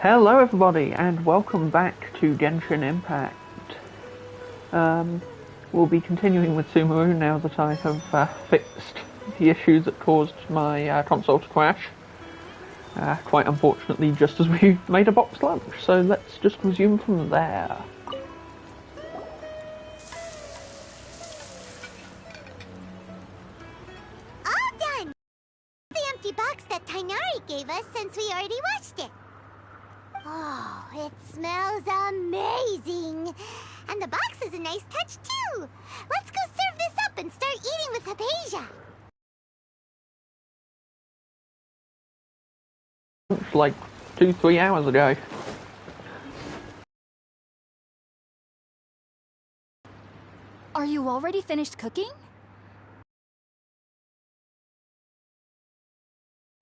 Hello everybody and welcome back to Genshin Impact. We'll be continuing with Sumeru now that I have fixed the issue that caused my console to crash. Quite unfortunately just as we made a box lunch, so let's just resume from there. All done! The empty box that Tainari gave us since we already washed it. Oh, it smells amazing! And the box is a nice touch too! Let's go serve this up and start eating with Hypatia! Like 2-3 hours ago. Are you already finished cooking?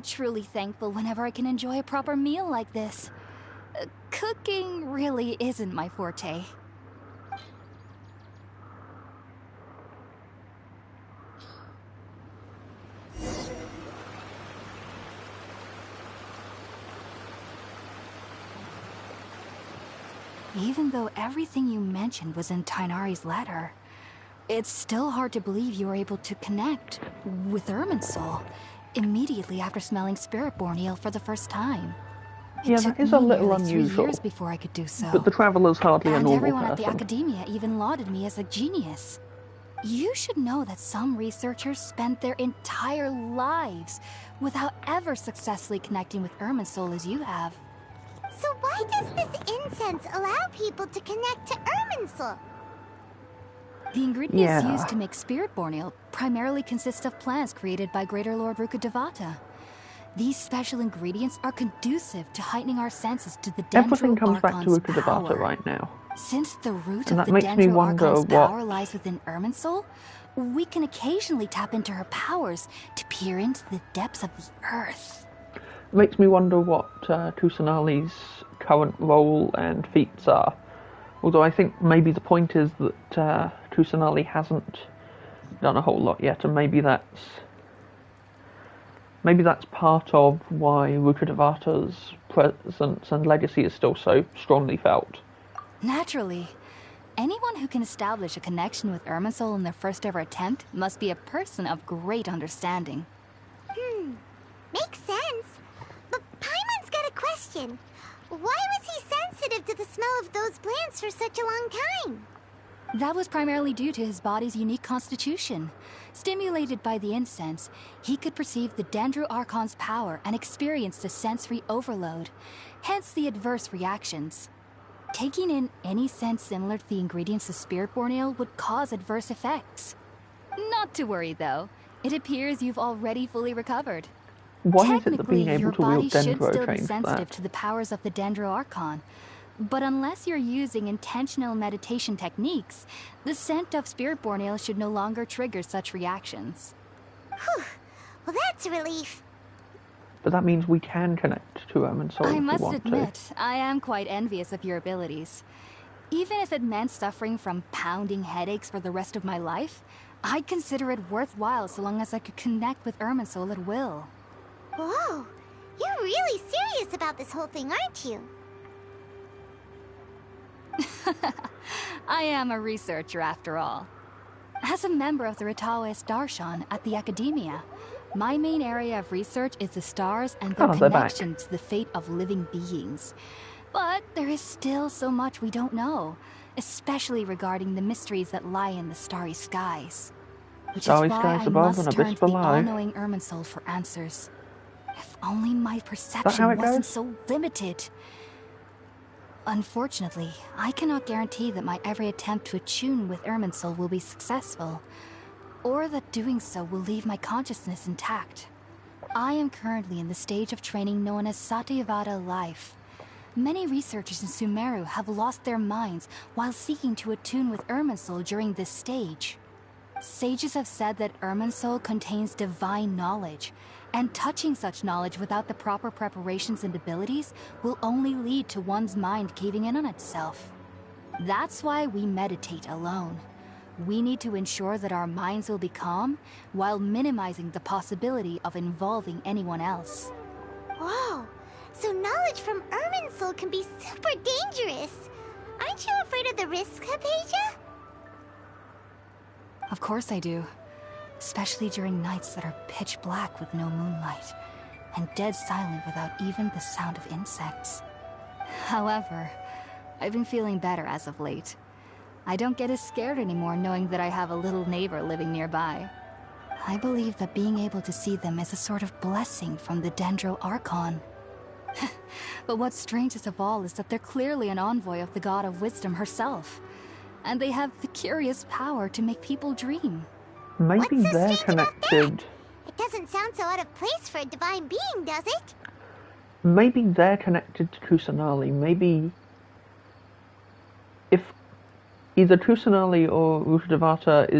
Truly thankful whenever I can enjoy a proper meal like this. Cooking really isn't my forte. Even though everything you mentioned was in Tainari's letter, it's still hard to believe you were able to connect with Irminsul immediately after smelling Spiritborn Ale for the first time. Yeah, that is a little nearly 3 unusual. years before I could do so. But the Traveller's hardly a normal everyone person. at the Academia even lauded me as a genius. You should know that some researchers spend their entire lives without ever successfully connecting with Irminsul as you have. So why does this incense allow people to connect to Irminsul? The ingredients Yeah. used to make Spiritborn Ale primarily consist of plants created by Greater Lord Rukkhadevata. These special ingredients are conducive to heightening our senses to the Everything Dendro comes back to Archon's Rukkhadevata power. right now. Since the root And of that the makes me Dendro wonder Archon's what- power lies within Irminsul, we can occasionally tap into her powers to peer into the depths of the earth. It makes me wonder what Kusanali's current role and feats are. Although I think maybe the point is that Kusanali hasn't done a whole lot yet, and maybe that's part of why Rukkhadevata's presence and legacy is still so strongly felt. Naturally. Anyone who can establish a connection with Irminsul in their first ever attempt must be a person of great understanding. Makes sense. But Paimon's got a question. Why was he sensitive to the smell of those plants for such a long time? That was primarily due to his body's unique constitution. Stimulated by the incense, he could perceive the Dendro Archon's power and experienced a sensory overload, hence the adverse reactions. Taking in any scent similar to the ingredients of Spiritborn Ale would cause adverse effects. Not to worry though, it appears you've already fully recovered. Why is it that Technically, being able your to wield body should Dendro still be changed sensitive that? to the powers of the Dendro Archon. But unless you're using intentional meditation techniques, the scent of Spiritborn Ale should no longer trigger such reactions. Whew. Well, that's a relief. But that means we can connect to Irminsul if I we must want admit, I am quite envious of your abilities. Even if it meant suffering from pounding headaches for the rest of my life, I'd consider it worthwhile so long as I could connect with Irminsul at will. Whoa. You're really serious about this whole thing, aren't you? I am a researcher after all. As a member of the Ritaoist Darshan at the Academia, my main area of research is the stars and their they're back. connection to the fate of living beings. But there is still so much we don't know, especially regarding the mysteries that lie in the starry skies. Which Starry is why skies I above and must turn abyss to the below. all-knowing Irminsul for answers. If only my how perception it wasn't goes? so limited. Unfortunately, I cannot guarantee that my every attempt to attune with Irminsul will be successful, or that doing so will leave my consciousness intact. I am currently in the stage of training known as Satyavada life. Many researchers in Sumeru have lost their minds while seeking to attune with Irminsul during this stage. Sages have said that Irminsul contains divine knowledge, and touching such knowledge without the proper preparations and abilities will only lead to one's mind caving in on itself. That's why we meditate alone. We need to ensure that our minds will be calm while minimizing the possibility of involving anyone else. Whoa. So knowledge from Irminsul can be super dangerous. Aren't you afraid of the risks, Hypatia? Of course I do. Especially during nights that are pitch black with no moonlight, and dead silent without even the sound of insects. However, I've been feeling better as of late. I don't get as scared anymore knowing that I have a little neighbor living nearby. I believe that being able to see them is a sort of blessing from the Dendro Archon. But what's strangest of all is that they're clearly an envoy of the God of Wisdom herself. And they have the curious power to make people dream. Maybe What's so they're strange about that? connected. It doesn't sound so out of place for a divine being, does it? Maybe they're connected to Kusanali. Maybe if either Kusanali or Rukkhadevata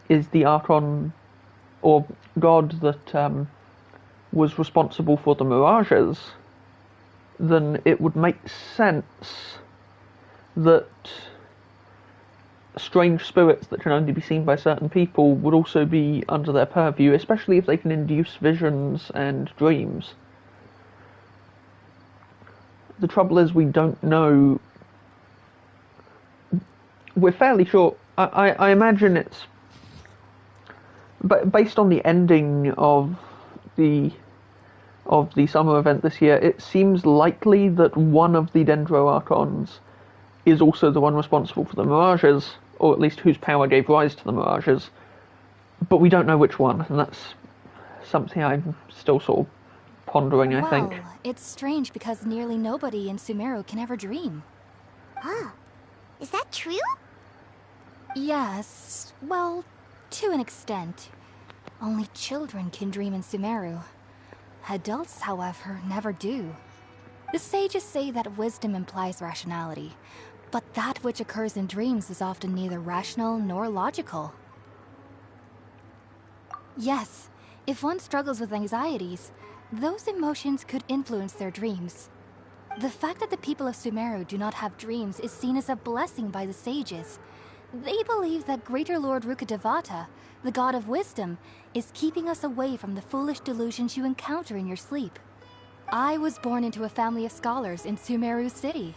is the Archon or god that was responsible for the mirages, then it would make sense that strange spirits that can only be seen by certain people would also be under their purview, especially if they can induce visions and dreams. The trouble is we don't know. We're fairly sure. I imagine it's, but based on the ending of the summer event this year, it seems likely that one of the Dendro Archons is also the one responsible for the mirages, or at least whose power gave rise to the mirages. But we don't know which one, and that's something I'm still sort of pondering, I think. Well, it's strange because nearly nobody in Sumeru can ever dream. Huh. Is that true? Yes, well, to an extent. Only children can dream in Sumeru. Adults, however, never do. The sages say that wisdom implies rationality, but that which occurs in dreams is often neither rational nor logical. Yes, if one struggles with anxieties, those emotions could influence their dreams. The fact that the people of Sumeru do not have dreams is seen as a blessing by the sages. They believe that Greater Lord Rukkhadevata, the god of wisdom, is keeping us away from the foolish delusions you encounter in your sleep. I was born into a family of scholars in Sumeru City.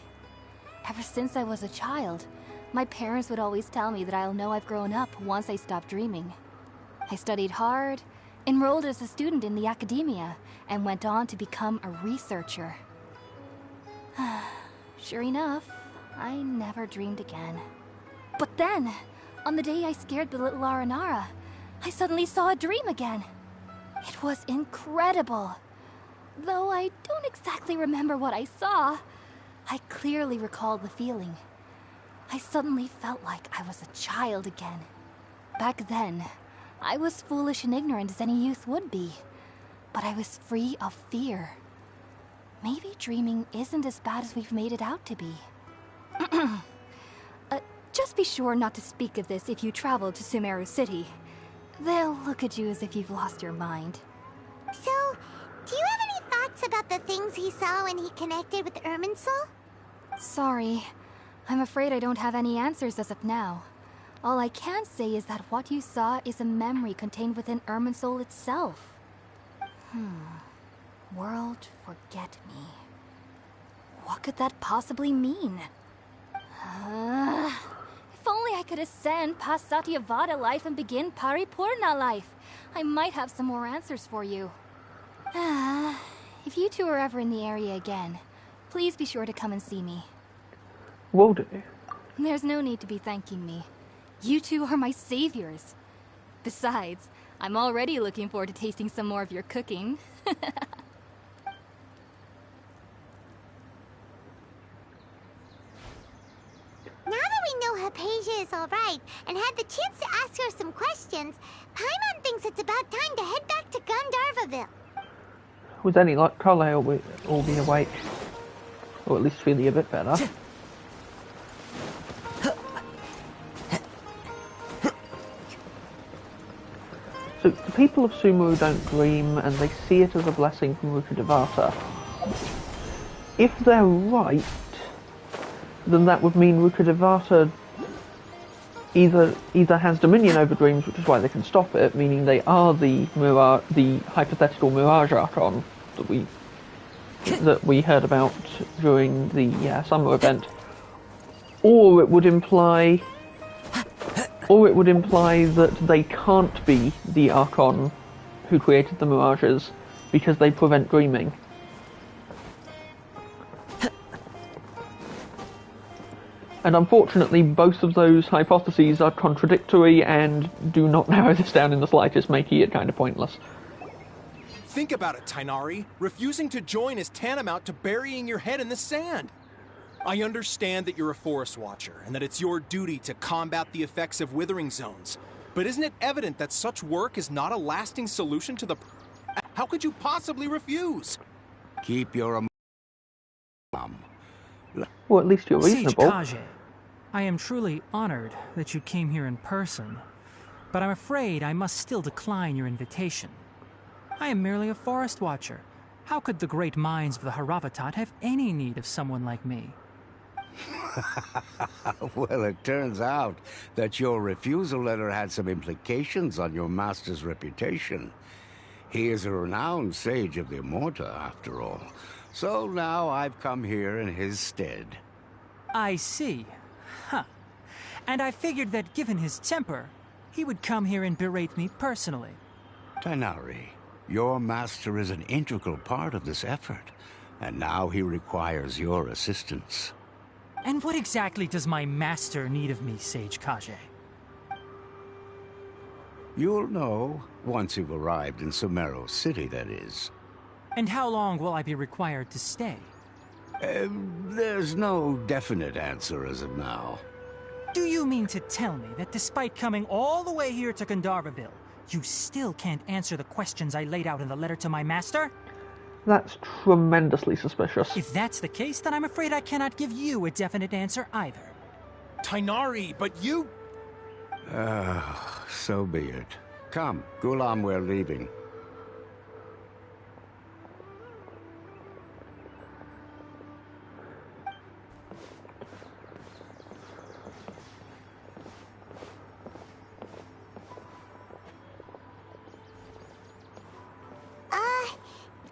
Ever since I was a child, my parents would always tell me that I'll know I've grown up once I stop dreaming. I studied hard, enrolled as a student in the academia, and went on to become a researcher. Sure enough, I never dreamed again. But then, on the day I scared the little Aranara, I suddenly saw a dream again. It was incredible. Though I don't exactly remember what I saw, I clearly recall the feeling. I suddenly felt like I was a child again. Back then, I was foolish and ignorant as any youth would be, but I was free of fear. Maybe dreaming isn't as bad as we've made it out to be. Just be sure not to speak of this if you travel to Sumeru City. They'll look at you as if you've lost your mind. So, do you have any thoughts about the things he saw when he connected with Irminsul? Sorry. I'm afraid I don't have any answers as of now. All I can say is that what you saw is a memory contained within Irminsul itself. World forget me. What could that possibly mean? If only I could ascend past Satyavada life and begin Paripurna life. I might have some more answers for you. If you two are ever in the area again, please be sure to come and see me. Will do. There's no need to be thanking me. You two are my saviors. Besides, I'm already looking forward to tasting some more of your cooking. Now that we know Hypatia is alright and had the chance to ask her some questions, Paimon thinks it's about time to head back to Gandharvaville. With any luck, Carlyle will all be awake. Or at least feeling a bit better. So, the people of Sumeru don't dream, and they see it as a blessing from Rukkhadevata. If they're right, then that would mean Rukkhadevata either has dominion over dreams, which is why they can stop it, meaning they are the hypothetical Mirage Archon, that we heard about during the summer event, or it would imply that they can't be the Archon who created the mirages because they prevent dreaming. And unfortunately, both of those hypotheses are contradictory and do not narrow this down in the slightest, making it kind of pointless. Think about it, Tainari. Refusing to join is tantamount to burying your head in the sand. I understand that you're a forest watcher and that it's your duty to combat the effects of withering zones. But isn't it evident that such work is not a lasting solution to the... How could you possibly refuse? Keep your... Well, at least you're reasonable. Sage Kage, I am truly honored that you came here in person, but I'm afraid I must still decline your invitation. I am merely a forest watcher. How could the great minds of the Haravatat have any need of someone like me? Well, it turns out that your refusal letter had some implications on your master's reputation. He is a renowned sage of the Immorta, after all. So now I've come here in his stead. I see. Huh. And I figured that given his temper, he would come here and berate me personally. Tainari, your master is an integral part of this effort, and now he requires your assistance. And what exactly does my master need of me, Sage Kage? You'll know once you've arrived in Sumeru City, that is. And how long will I be required to stay? There's no definite answer as of now. Do you mean to tell me that despite coming all the way here to Gandharvaville, you still can't answer the questions I laid out in the letter to my master? That's tremendously suspicious. If that's the case, then I'm afraid I cannot give you a definite answer either. Tainari, but you... So be it. Come, Gulam, we're leaving.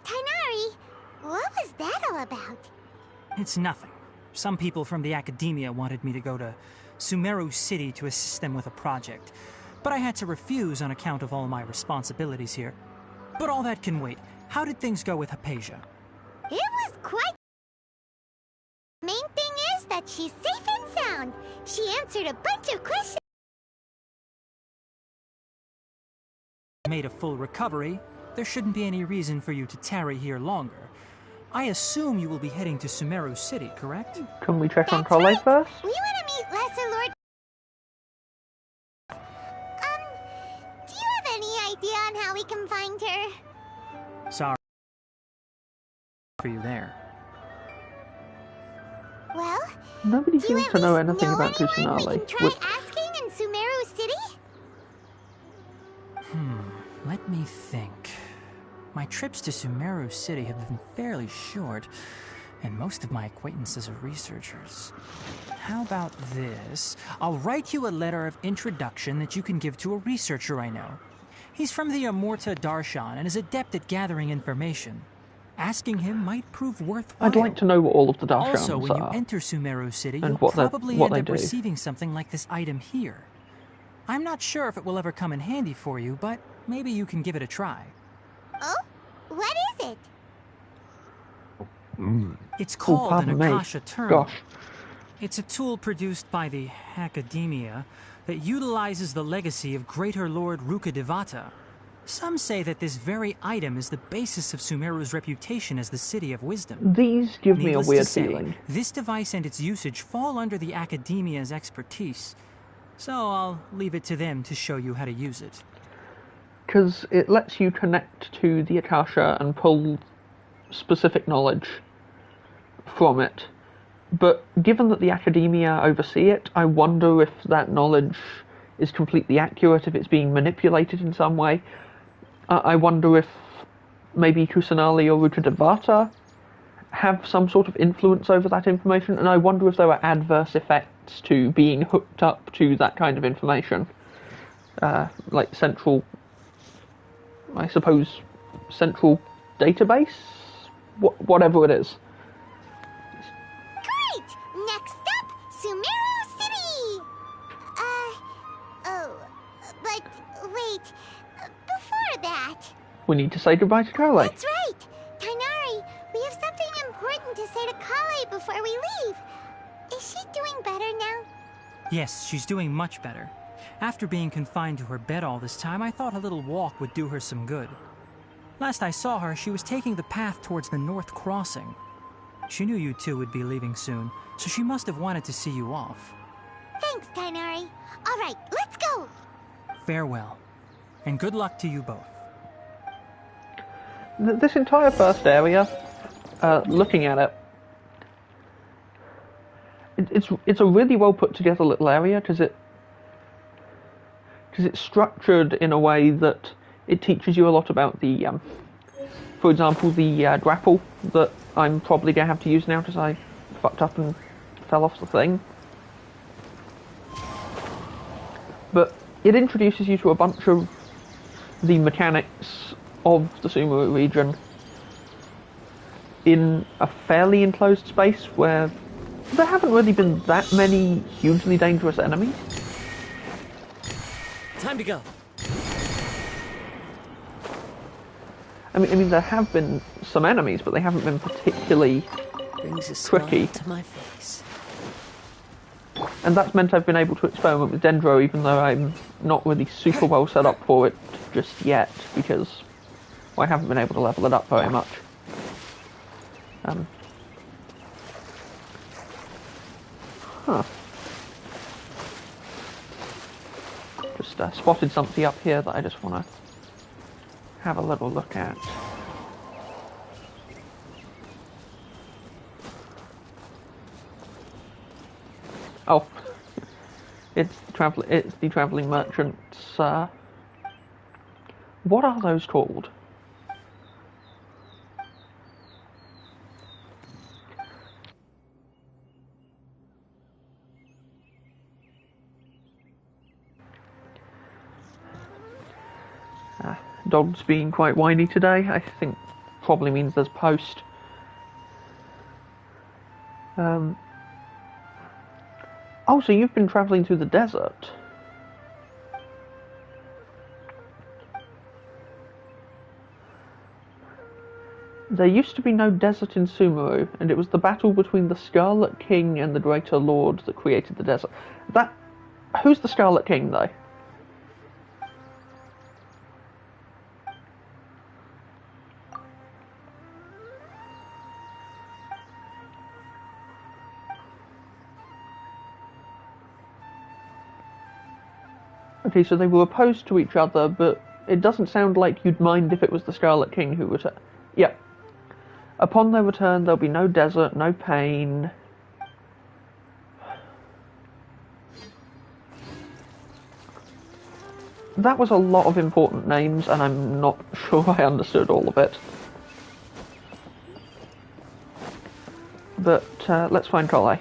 Tainari, what was that all about? It's nothing. Some people from the academia wanted me to go to Sumeru City to assist them with a project, but I had to refuse on account of all my responsibilities here. But all that can wait. How did things go with Hypatia? It was quite... Main thing is that she's safe and sound. She answered a bunch of questions. Made a full recovery. There shouldn't be any reason for you to tarry here longer. I assume you will be heading to Sumeru City, correct? Can we check on That's Trolle right. first? We want to meet Lesser Lord... do you have any idea on how we can find her? Sorry for you there. Well, Nobody do you seems at to know least anything know about anyone we Kusanali. can try asking in Sumeru City? Let me think. My trips to Sumeru City have been fairly short, and most of my acquaintances are researchers. How about this? I'll write you a letter of introduction that you can give to a researcher I know. He's from the Immorta Darshan and is adept at gathering information. Asking him might prove worthwhile. I'd like to know what all of the Darshans Also, when you are. enter Sumeru City, and you'll what they- probably what end they up do. receiving something like this item here. I'm not sure if it will ever come in handy for you, but maybe you can give it a try. Oh? What is it? It's called an pardon me. Akasha Terminal. Gosh. It's a tool produced by the Academia that utilizes the legacy of Greater Lord Rukkhadevata. Some say that this very item is the basis of Sumeru's reputation as the City of Wisdom. These give me a Needless weird to say, feeling. this device and its usage fall under the Academia's expertise. So I'll leave it to them to show you how to use it. Because it lets you connect to the Akasha and pull specific knowledge from it. But given that the Academia oversee it, I wonder if that knowledge is completely accurate, if it's being manipulated in some way. I wonder if maybe Kusanali or Rukkhadevata have some sort of influence over that information, and I wonder if there are adverse effects to being hooked up to that kind of information. Like central database? Whatever it is. Great! Next up, Sumeru City! But wait, before that... We need to say goodbye to Kale. That's right! Tainari, we have something important to say to Kale before we leave. Is she doing better now? Yes, she's doing much better. After being confined to her bed all this time, I thought a little walk would do her some good. Last I saw her, she was taking the path towards the North Crossing. She knew you two would be leaving soon, so she must have wanted to see you off. Thanks, Tainari. All right, let's go! Farewell, and good luck to you both. This entire first area, looking at it, it's a really well put together little area because it's structured in a way that it teaches you a lot about the, for example, the grapple that I'm probably going to have to use now because I fucked up and fell off the thing. But it introduces you to a bunch of the mechanics of the Sumeru region in a fairly enclosed space where there haven't really been that many hugely dangerous enemies. Time to go. I mean, there have been some enemies, but they haven't been particularly Brings a tricky. smile to my face. And that's meant I've been able to experiment with Dendro, even though I'm not really super well set up for it just yet, because I haven't been able to level it up very much. Just spotted something up here that I just want to have a little look at. Oh, it's the traveling merchants. What are those called? Dog's being quite whiny today. I think probably means there's post. Oh, so you've been travelling through the desert. There used to be no desert in Sumeru, and it was the battle between the Scarlet King and the Greater Lord that created the desert. Who's the Scarlet King, though? Okay, so they were opposed to each other, but it doesn't sound like you'd mind if it was the Scarlet King who returned. Yep. Upon their return, there'll be no desert, no pain. That was a lot of important names, and I'm not sure I understood all of it. But let's find Kale.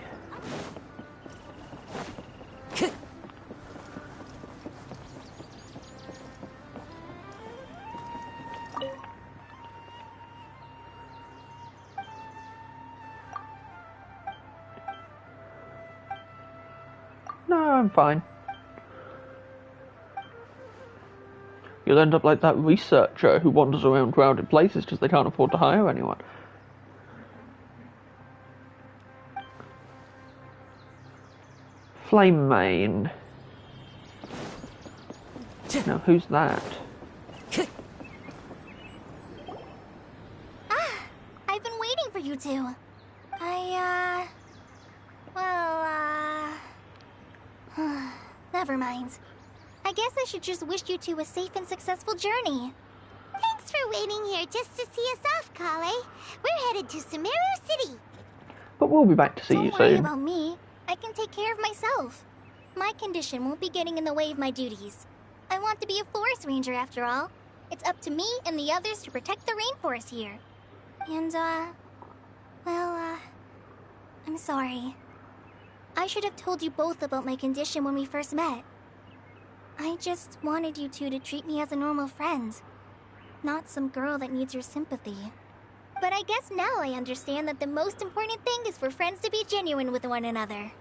No, I'm fine. You'll end up like that researcher who wanders around crowded places because they can't afford to hire anyone. Flame Mane. Now, who's that? I've been waiting for you two. Never mind. I guess I should just wish you two a safe and successful journey. Thanks for waiting here just to see us off, Kale. We're headed to Sumeru City. But we'll be back to see you Don't worry soon. about me. I can take care of myself. My condition won't be getting in the way of my duties. I want to be a forest ranger after all. It's up to me and the others to protect the rainforest here. And, I'm sorry. I should have told you both about my condition when we first met. I just wanted you two to treat me as a normal friend. not some girl that needs your sympathy. But I guess now I understand that the most important thing is for friends to be genuine with one another.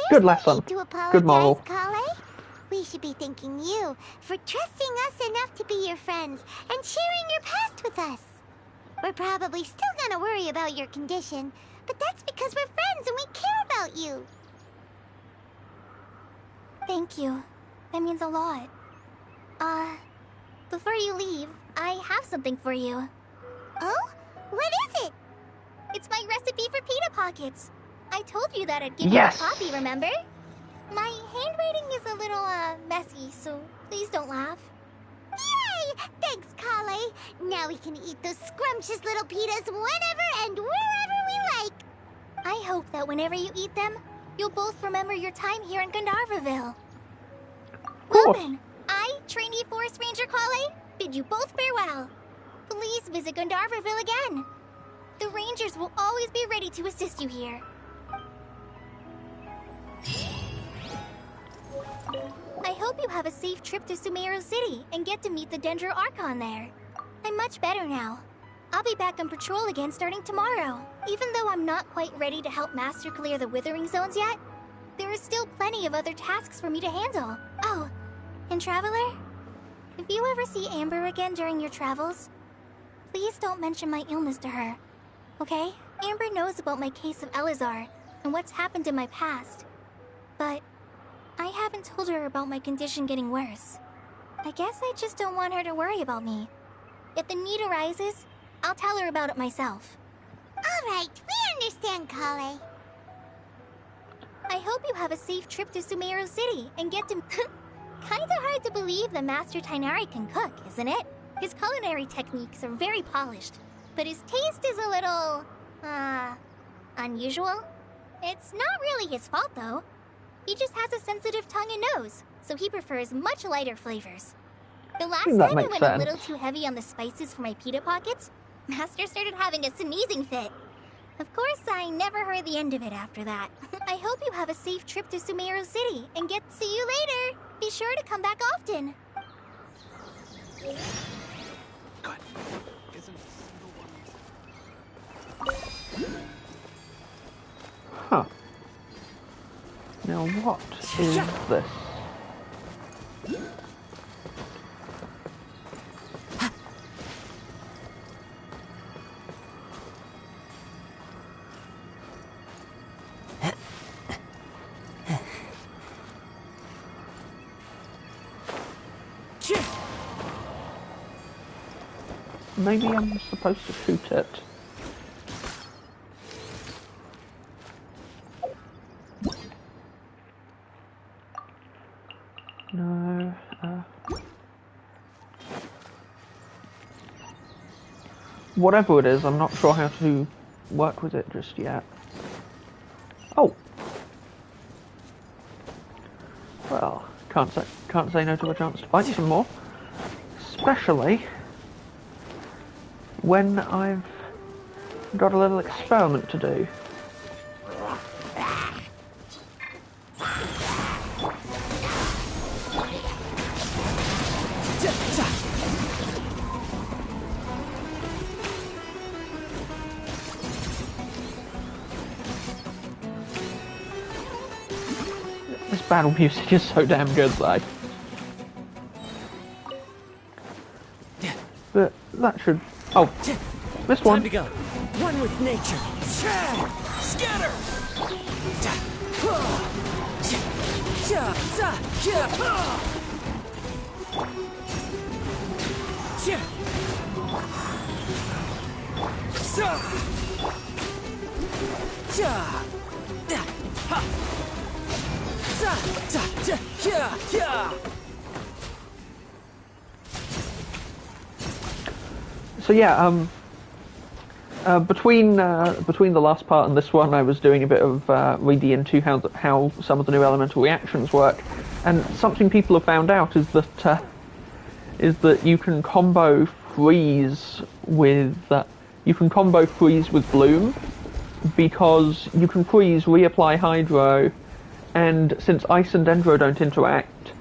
Good lesson. To apologize, Good moral. Kale. We should be thanking you for trusting us enough to be your friends and sharing your past with us. We're probably still gonna worry about your condition, but that's because we're friends and we care about you. Thank you. That means a lot. Before you leave, I have something for you. Oh? What is it? It's my recipe for pita pockets. I told you that I'd give you a copy, remember? My handwriting is a little, messy, so please don't laugh. Yay! Thanks, Kale. Now we can eat those scrumptious little pitas whenever and wherever we like. I hope that whenever you eat them, you'll both remember your time here in Gandharvaville. Well then, I, trainee Forest Ranger Kale, bid you both farewell. Please visit Gandharvaville again. The Rangers will always be ready to assist you here. I hope you have a safe trip to Sumeru City and get to meet the Dendro Archon there. I'm much better now. I'll be back on patrol again starting tomorrow. Even though I'm not quite ready to help Master clear the Withering Zones yet, there are still plenty of other tasks for me to handle. Oh, and Traveler, if you ever see Amber again during your travels, please don't mention my illness to her, okay? Amber knows about my case of Elazar and what's happened in my past, but I haven't told her about my condition getting worse. I guess I just don't want her to worry about me. If the need arises, I'll tell her about it myself. Alright, we understand, Kale. I hope you have a safe trip to Sumeru City and get to... Kinda hard to believe the Master Tighnari can cook, isn't it? His culinary techniques are very polished, but his taste is a little... unusual? It's not really his fault, though. He just has a sensitive tongue and nose, so he prefers much lighter flavors. The last time I went a little too heavy on the spices for my pita pockets, Master started having a sneezing fit. Of course, I never heard the end of it after that. I hope you have a safe trip to Sumeru City and get to see you later. Be sure to come back often. Good. Isn't a single one... Huh. Now what is this? Maybe I'm supposed to shoot it. No, whatever it is, I'm not sure how to work with it just yet. Oh! Well, can't say no to a chance to fight some more. Especially when I've got a little experiment to do. This battle music is so damn good, though. But that should... Oh, this one. Time to go. One with nature. Scatter! So yeah, between the last part and this one, I was doing a bit of reading into how some of the new elemental reactions work, and something people have found out is that you can combo freeze with bloom, because you can freeze, reapply hydro, and since ice and dendro don't interact,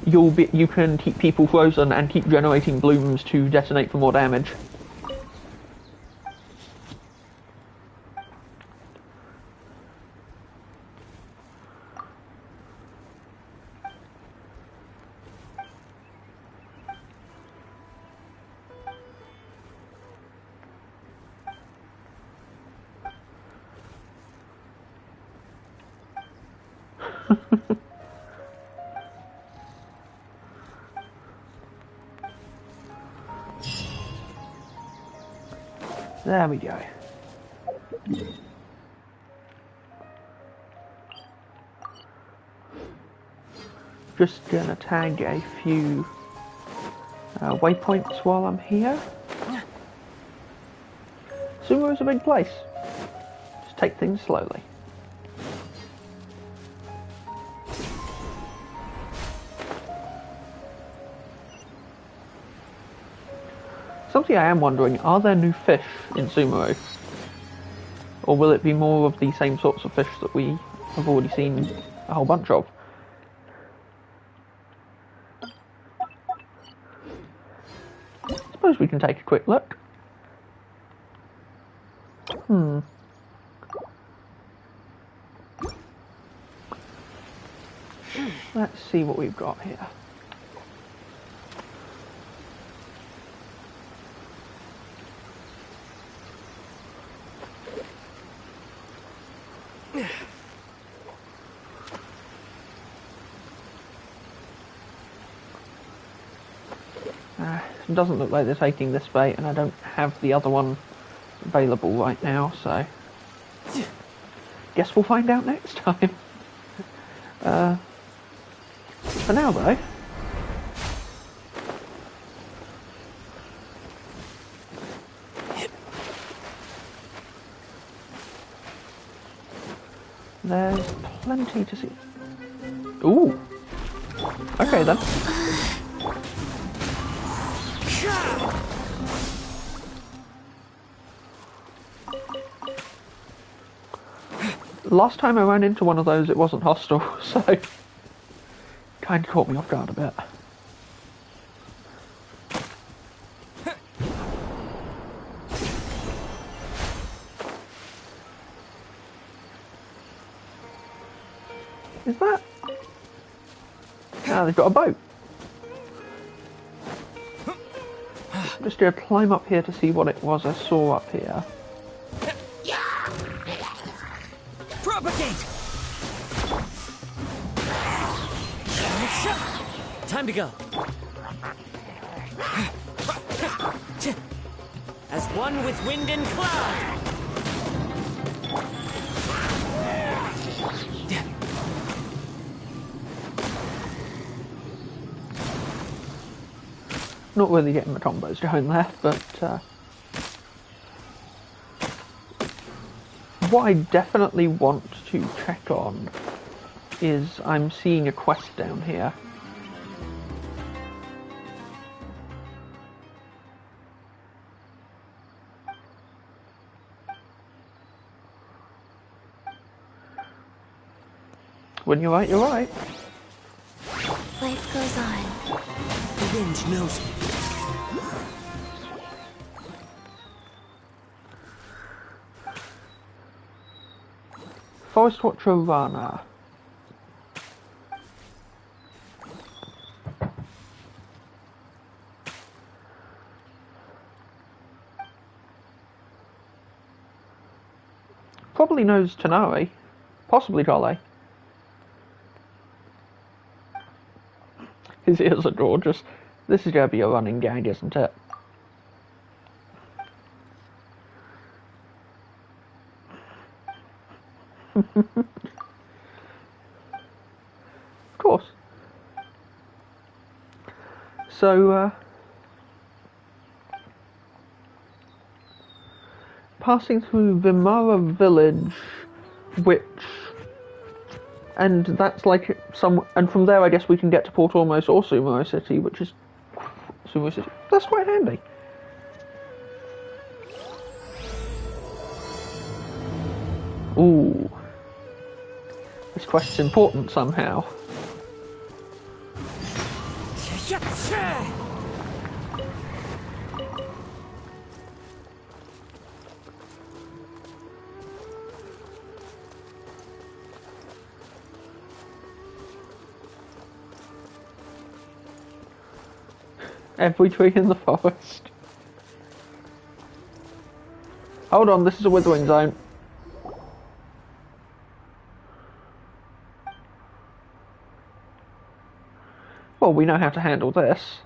you can keep people frozen and keep generating blooms to detonate for more damage. There we go. Just gonna tag a few waypoints while I'm here. Sumo is a big place. Just take things slowly. Something I am wondering, are there new fish in Sumeru? Or will it be more of the same sorts of fish that we have already seen a whole bunch of? I suppose we can take a quick look. Let's see what we've got here. It doesn't look like they're taking this bait, and I don't have the other one available right now, so guess we'll find out next time. For now though, there's plenty to see. Ooh. Okay then. Last time I ran into one of those, it wasn't hostile, so kind of caught me off guard a bit. Is that? Ah, they've got a boat. Just gonna climb up here to see what it was I saw up here. Propagate! Time to go. As one with wind and cloud. Not really getting the combos going there, but what I definitely want to check on is I'm seeing a quest down here. When you're right, you're right. Life goes on. The wind knows me. Forest Watcher Rana. Probably knows Tanari. Possibly Jolly. His ears are gorgeous. This is going to be a running gag, isn't it? Of course. So, passing through Vimara village, which, and that's like some, and from there I guess we can get to Port Ormos or Sumeru City, which is Sumeru City. That's quite handy. Ooh. This quest's important somehow. Every tree in the forest. Hold on, this is a withering zone. Well, we know how to handle this.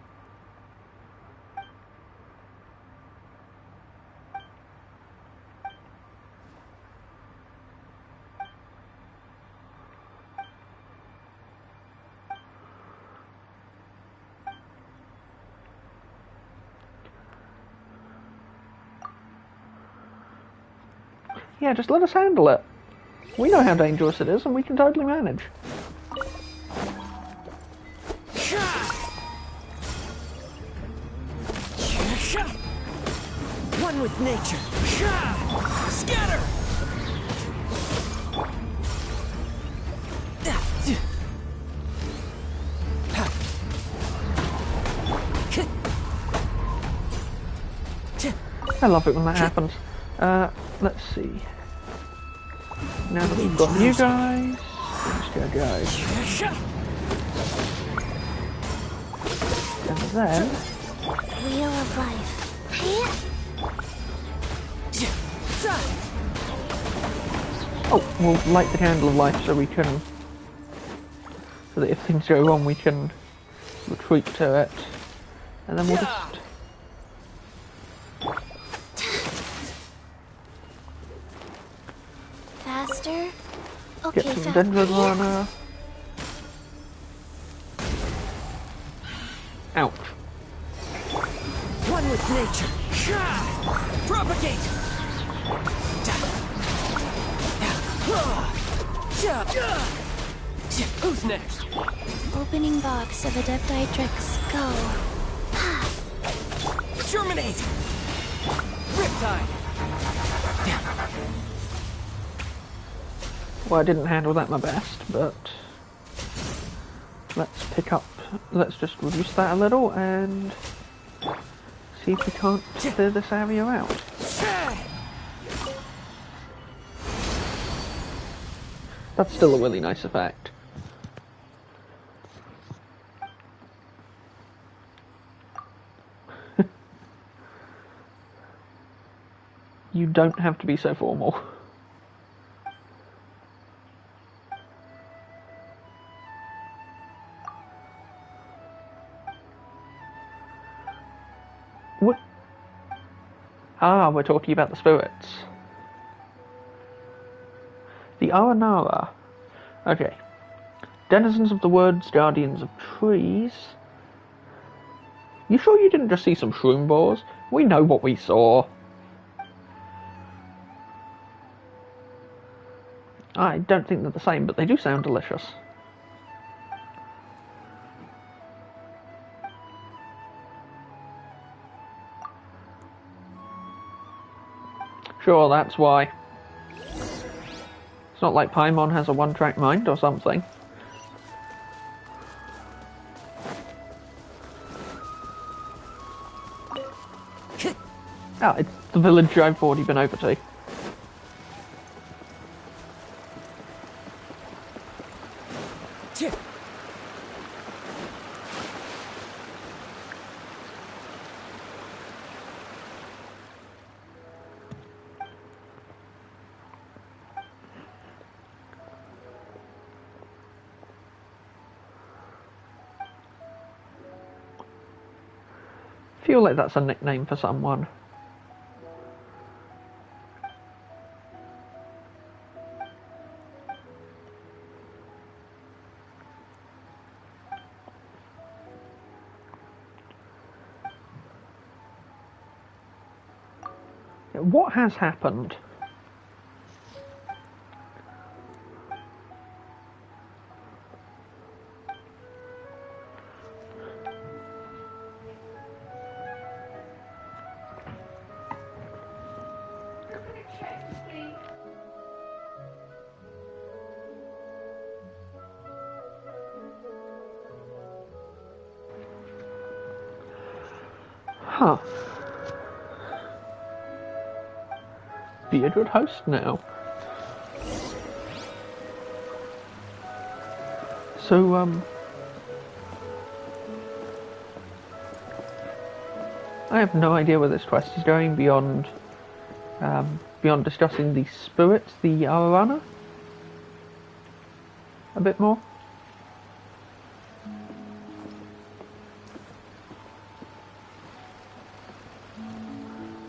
Yeah, just let us handle it. We know how dangerous it is, and we can totally manage. One with nature. Scatter! I love it when that happens. Let's see. Now that we've got you guys, let's go. And then... Wheel of life. Oh, we'll light the candle of life so we can... So that if things go wrong we can retreat to it. And then we'll just... Faster? Okay, Get some faster. dendroglana. Ouch. One with nature. Propagate! Who's next? Opening box of Adeptitrix. Go. Germinate! Riptide! Well, I didn't handle that my best, but... Let's pick up... Let's just reduce that a little and... See if we can't clear this area out. That's still a really nice effect. You don't have to be so formal. What? Ah, we're talking about the spirits. The Aranara. Okay. Denizens of the woods, guardians of trees. You sure you didn't just see some shroom boars? We know what we saw. I don't think they're the same, but they do sound delicious. Sure, that's why. It's not like Paimon has a one-track mind or something. Ah, it's the village I've already been over to. Feel like that's a nickname for someone. What has happened? Huh. Be a good host now. So, I have no idea where this quest is going beyond discussing the spirits, the Arana, a bit more.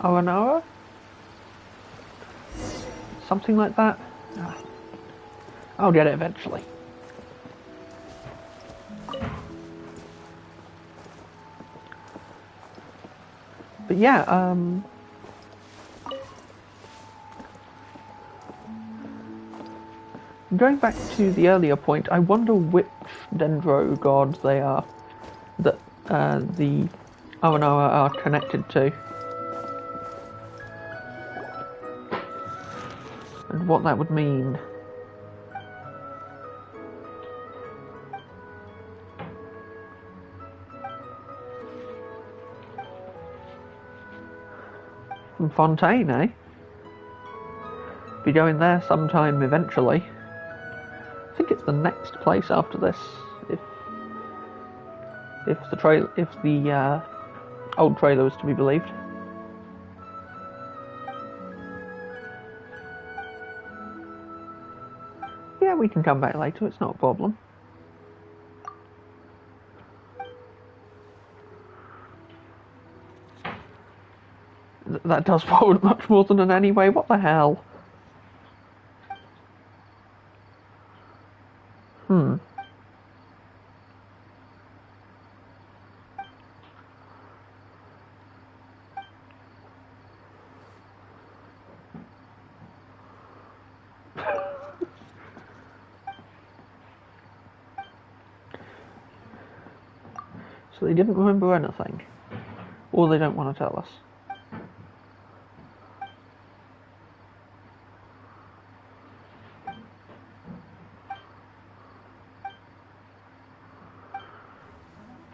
Aranara? Something like that. I'll get it eventually. But yeah, going back to the earlier point, I wonder which Dendro gods they are that the Aranara are connected to. And what that would mean. From Fontaine, eh? Be going there sometime eventually. I think it's the next place after this, if the old trailer was to be believed. Yeah, we can come back later, it's not a problem. That does forward much more than an anyway, what the hell? So they didn't remember anything. Or they don't want to tell us.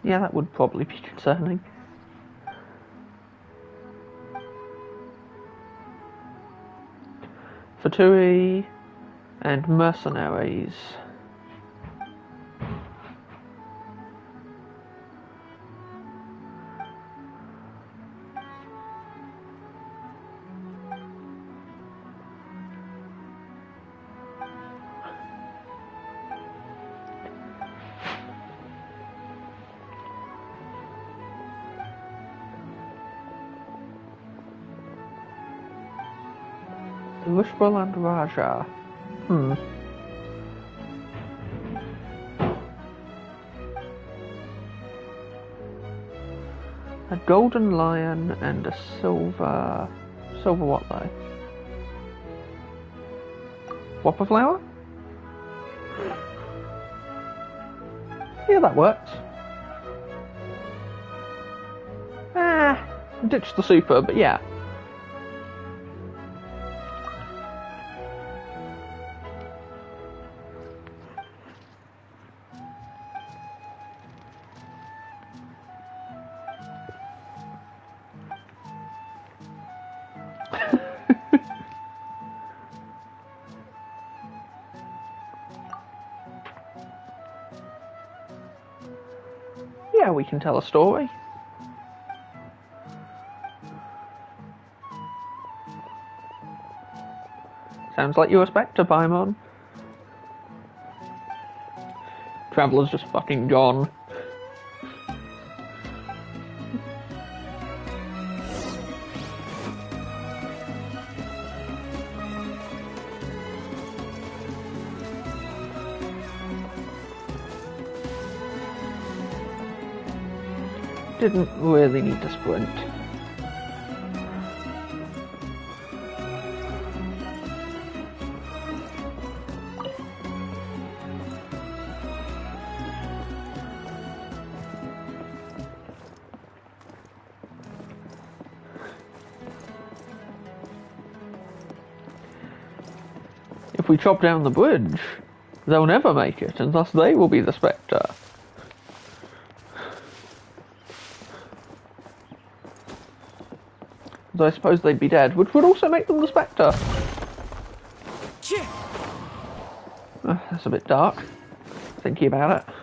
Yeah, that would probably be concerning. Fatui and mercenaries. Wishball and Raja. A golden lion and a silver what though? Whopper flower? Yeah, that works. Ditch the super, but yeah. Yeah, we can tell a story. Sounds like you're a Spectre, Paimon. Traveller's just fucking gone. Didn't really need to sprint. If we chop down the bridge, they'll never make it, and thus they will be the Spectre. Although I suppose they'd be dead, which would also make them the Spectre. That's a bit dark, thinking about it.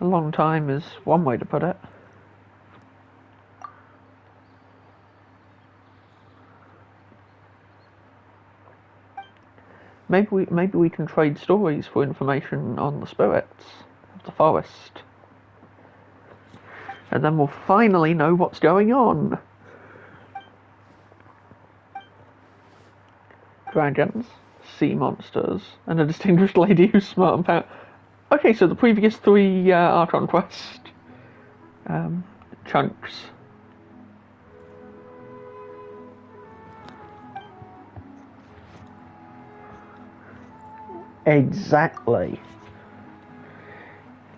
A long time is one way to put it. Maybe we can trade stories for information on the spirits of the forest. And then we'll finally know what's going on. Dragons, sea monsters, and a distinguished lady who's smart and powerful. Okay, so the previous 3 Archon quest chunks. Exactly.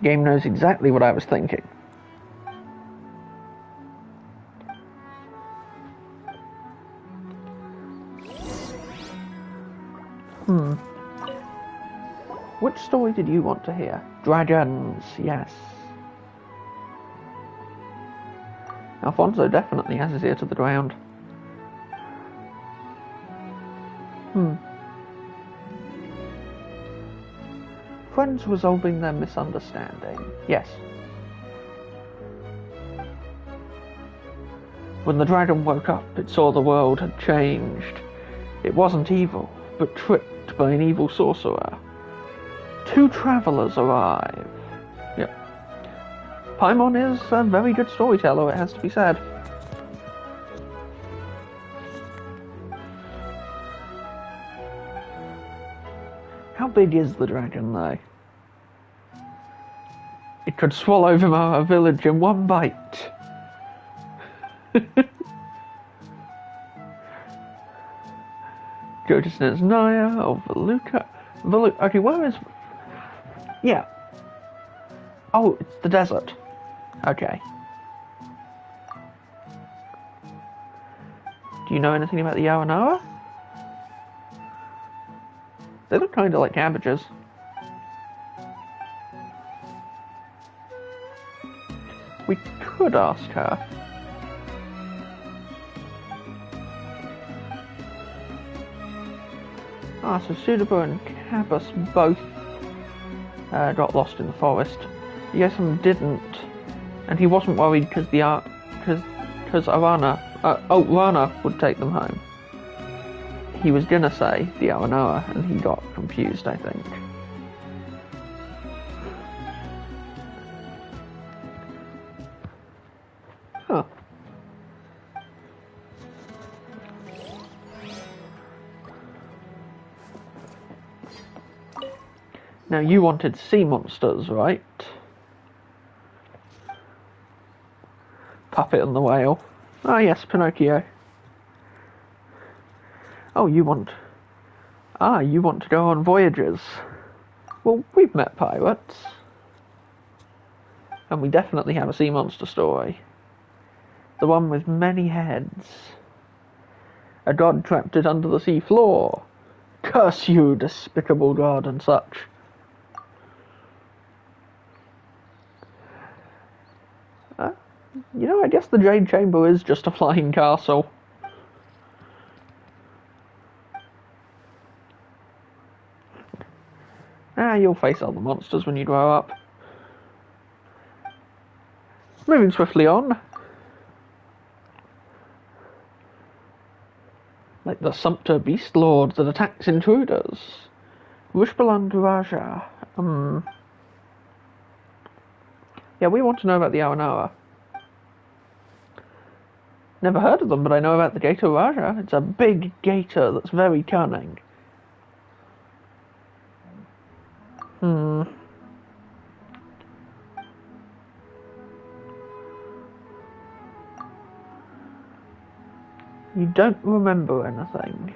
The game knows exactly what I was thinking. Which story did you want to hear? Dragons, yes. Alfonso definitely has his ear to the ground. Friends resolving their misunderstanding. Yes. When the dragon woke up, it saw the world had changed. It wasn't evil, but tricked by an evil sorcerer. 2 travelers arrive. Yep. Paimon is a very good storyteller, it has to be said. How big is the dragon, though? It could swallow Vimara village in one bite. Jotisnes Naya or Veluca. Okay, where is... Yeah. Oh, it's the desert. Okay. Do you know anything about the Yaranoa? They look kind of like cabbages. We could ask her. So Sudaba and Cabus both got lost in the forest. Yesem didn't, and he wasn't worried because Rana would take them home. He was gonna say the Aranoa, and he got confused, I think. Huh. Now you wanted sea monsters, right? Puppet and the Whale. Ah yes, Pinocchio. Oh, you want to go on voyages. Well, we've met pirates. And we definitely have a sea monster story. The one with many heads. A god trapped it under the sea floor. Curse you, despicable god, and such. You know, I guess the Jade Chamber is just a flying castle. You'll face all the monsters when you grow up. Moving swiftly on. Like the Sumpter Beast Lord that attacks intruders. Wishbaland Raja. Yeah, we want to know about the Awanawa. Never heard of them, but I know about the Gator Raja. It's a big gator that's very cunning. You don't remember anything.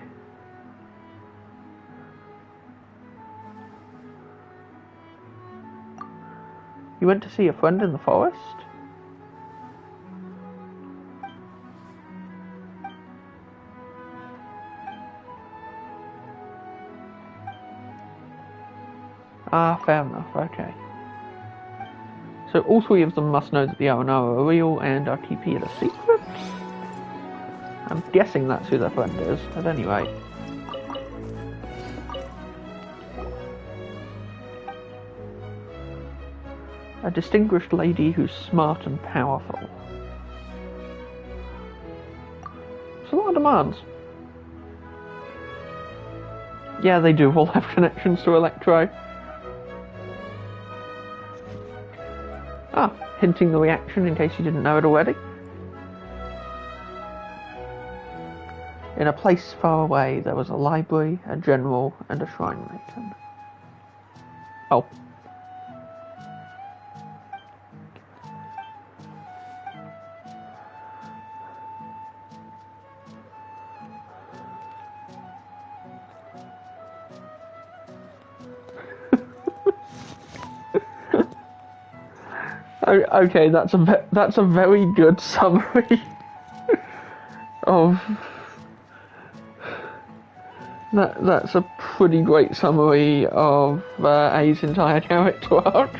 You went to see a friend in the forest? Ah, fair enough, okay. So all three of them must know that the Aranara are real and are keeping it a secret? I'm guessing that's who their friend is, at any rate. A distinguished lady who's smart and powerful. It's a lot of demands. Yeah, they do all have connections to Electro. Ah, hinting the reaction in case you didn't know it already. In a place far away, there was a library, a general, and a shrine maiden. Oh. Okay, that's a very good summary of that's a pretty great summary of A's entire character arc.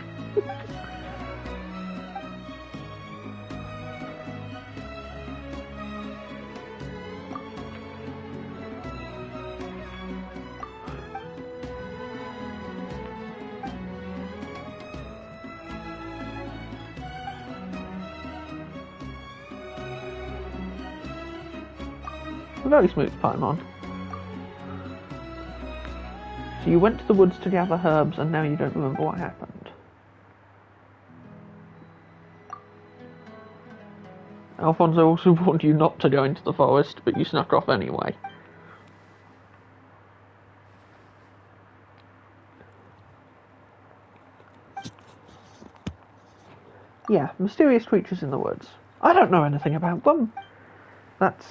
Very smooth Paimon. So you went to the woods to gather herbs and now you don't remember what happened. Alfonso also warned you not to go into the forest, but you snuck off anyway. Yeah, mysterious creatures in the woods. I don't know anything about them. That's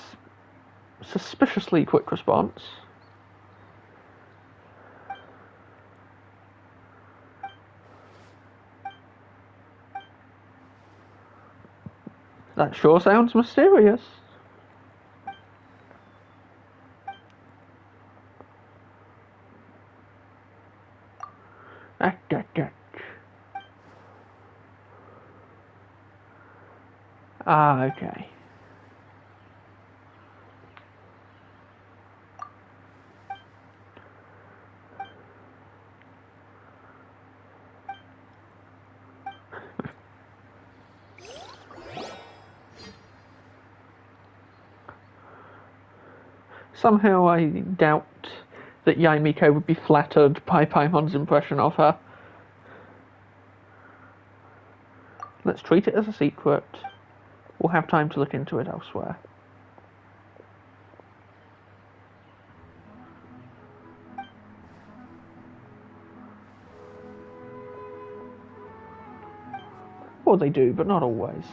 suspiciously quick response. That sure sounds mysterious. Ah, okay. Somehow I doubt that Yaimiko would be flattered by Paimon's impression of her. Let's treat it as a secret. We'll have time to look into it elsewhere. Well, they do, but not always.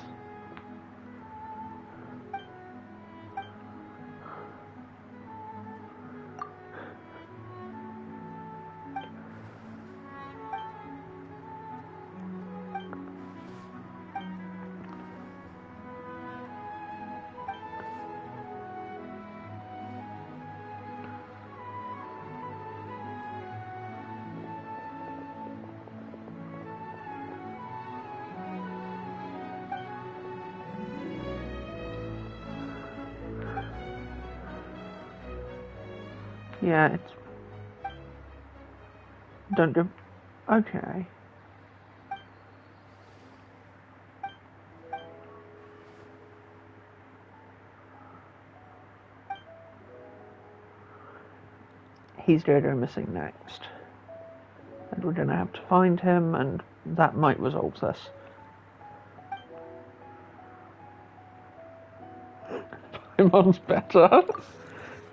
Yeah, it's... Don't go... Okay. He's going to go missing next. And we're going to have to find him, and that might resolve this. Paimon's better.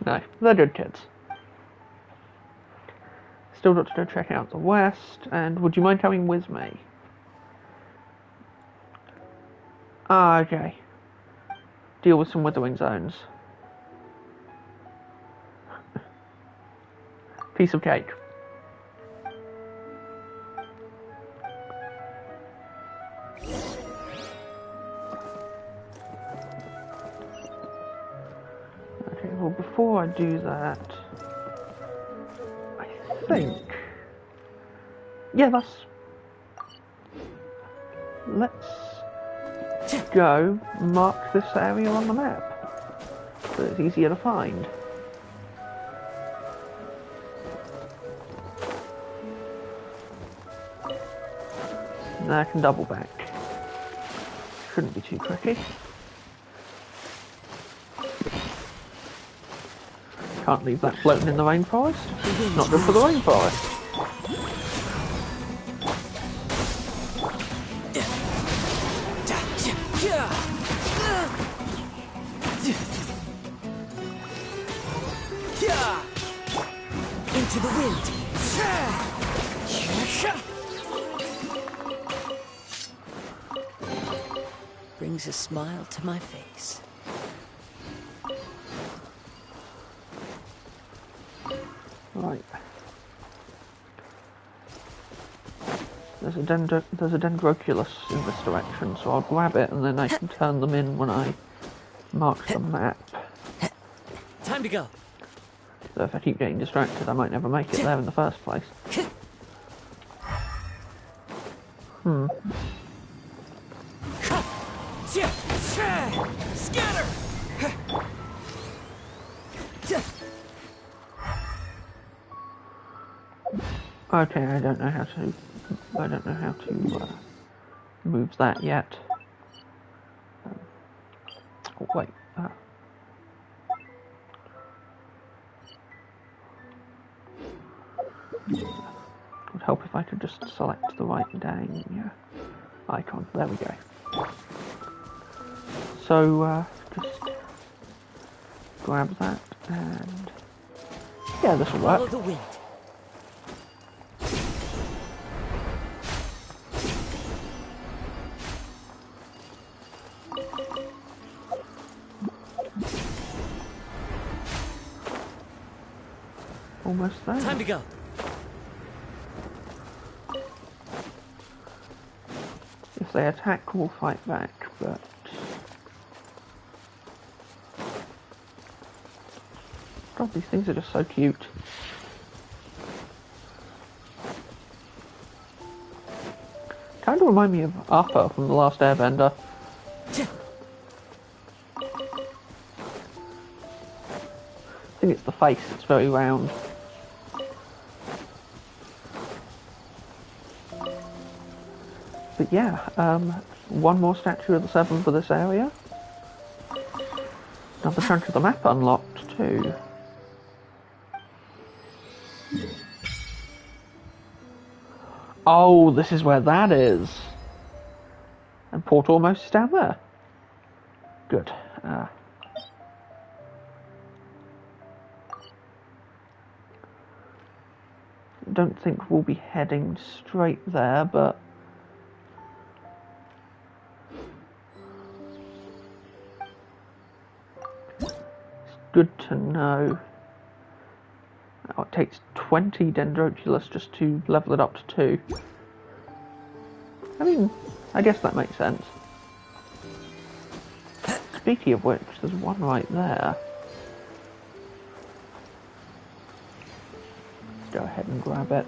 No, they're good kids. Still got to go check out the west, and would you mind coming with me? Ah, okay. Deal with some withering zones. Piece of cake. well, before I do that, I think... Yeah, let's go mark this area on the map, so it's easier to find. Now I can double back. Shouldn't be too tricky. Can't leave that floating in the rainforest. Not good for the rainforest. Into the wind. Brings a smile to my face. Right. There's a dendroculus in this direction, so I'll grab it and then I can turn them in when I mark the map. Time to go. So if I keep getting distracted, I might never make it there in the first place. Scatter! Okay, I don't know how to move that yet. Oh wait. Would help if I could just select the right dang icon. There we go. So just grab that and yeah, this will work. Follow the wind. Almost there. Time to go. If they attack, we'll fight back, but... God, these things are just so cute. Kind of remind me of Appa from The Last Airbender. I think it's the face, it's very round. But yeah, one more statue of the Seven for this area. Another chunk of the map unlocked too. Oh, this is where that is. And Port Almost is down there. Good. Don't think we'll be heading straight there, but it's good to know. Oh, it takes 20 Dendroculus just to level it up to 2. I mean, I guess that makes sense. Speaking of which, there's one right there. Let's go ahead and grab it.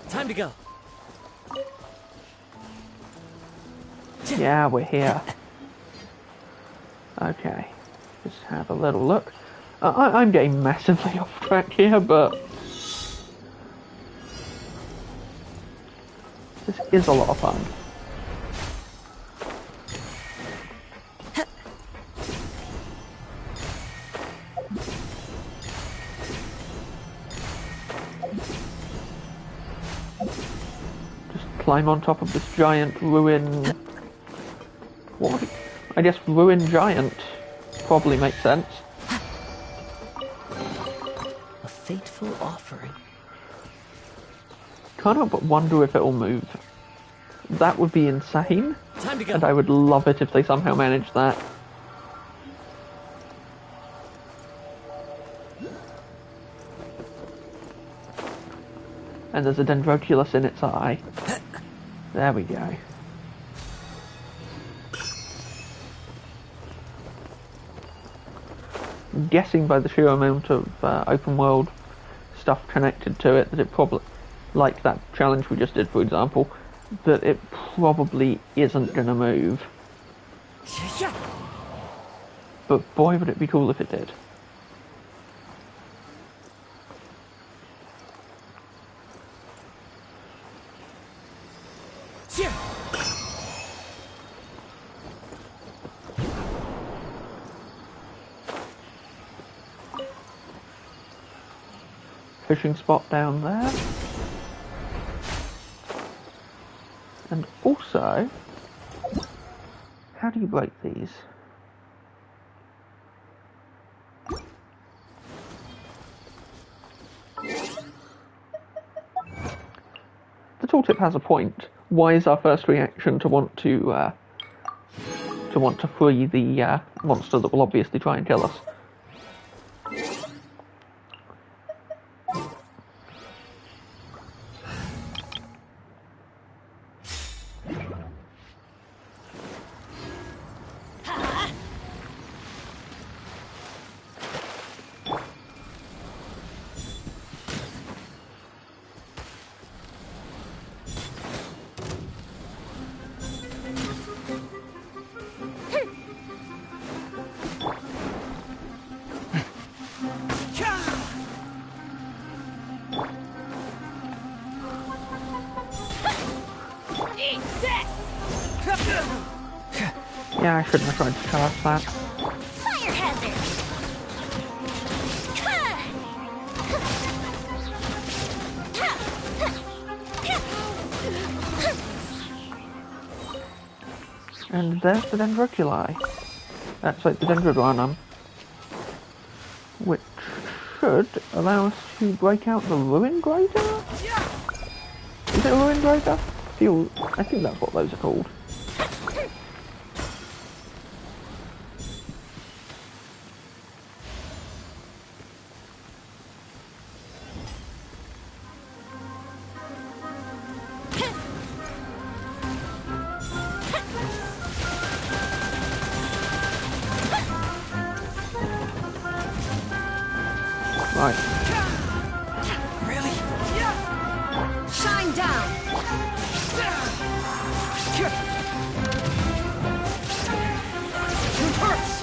Time to go. Yeah, we're here. Okay, just have a little look. I'm getting massively off track here, but this is a lot of fun. Just climb on top of this giant ruin. What would it, I guess ruin giant probably makes sense. A fateful offering. Can't help but wonder if it'll move. That would be insane. Time to go. And I would love it if they somehow managed that. And there's a Dendroculus in its eye. There we go. I'm guessing by the sheer amount of open world stuff connected to it that it probably, like that challenge we just did for example, that it probably isn't going to move. But boy would it be cool if it did. Fishing spot down there. And also, how do you break these? The tooltip has a point. Why is our first reaction to want to free the monster that will obviously try and kill us? Yeah, I shouldn't have tried to charge that. Fire hazard! And there's the Dendroculi. That's like the Dendrodronum. Which should allow us to break out the Ruin Grader? Is it a Ruin Grader? I think that's what those are called. Right. Really? Shine down! It hurts!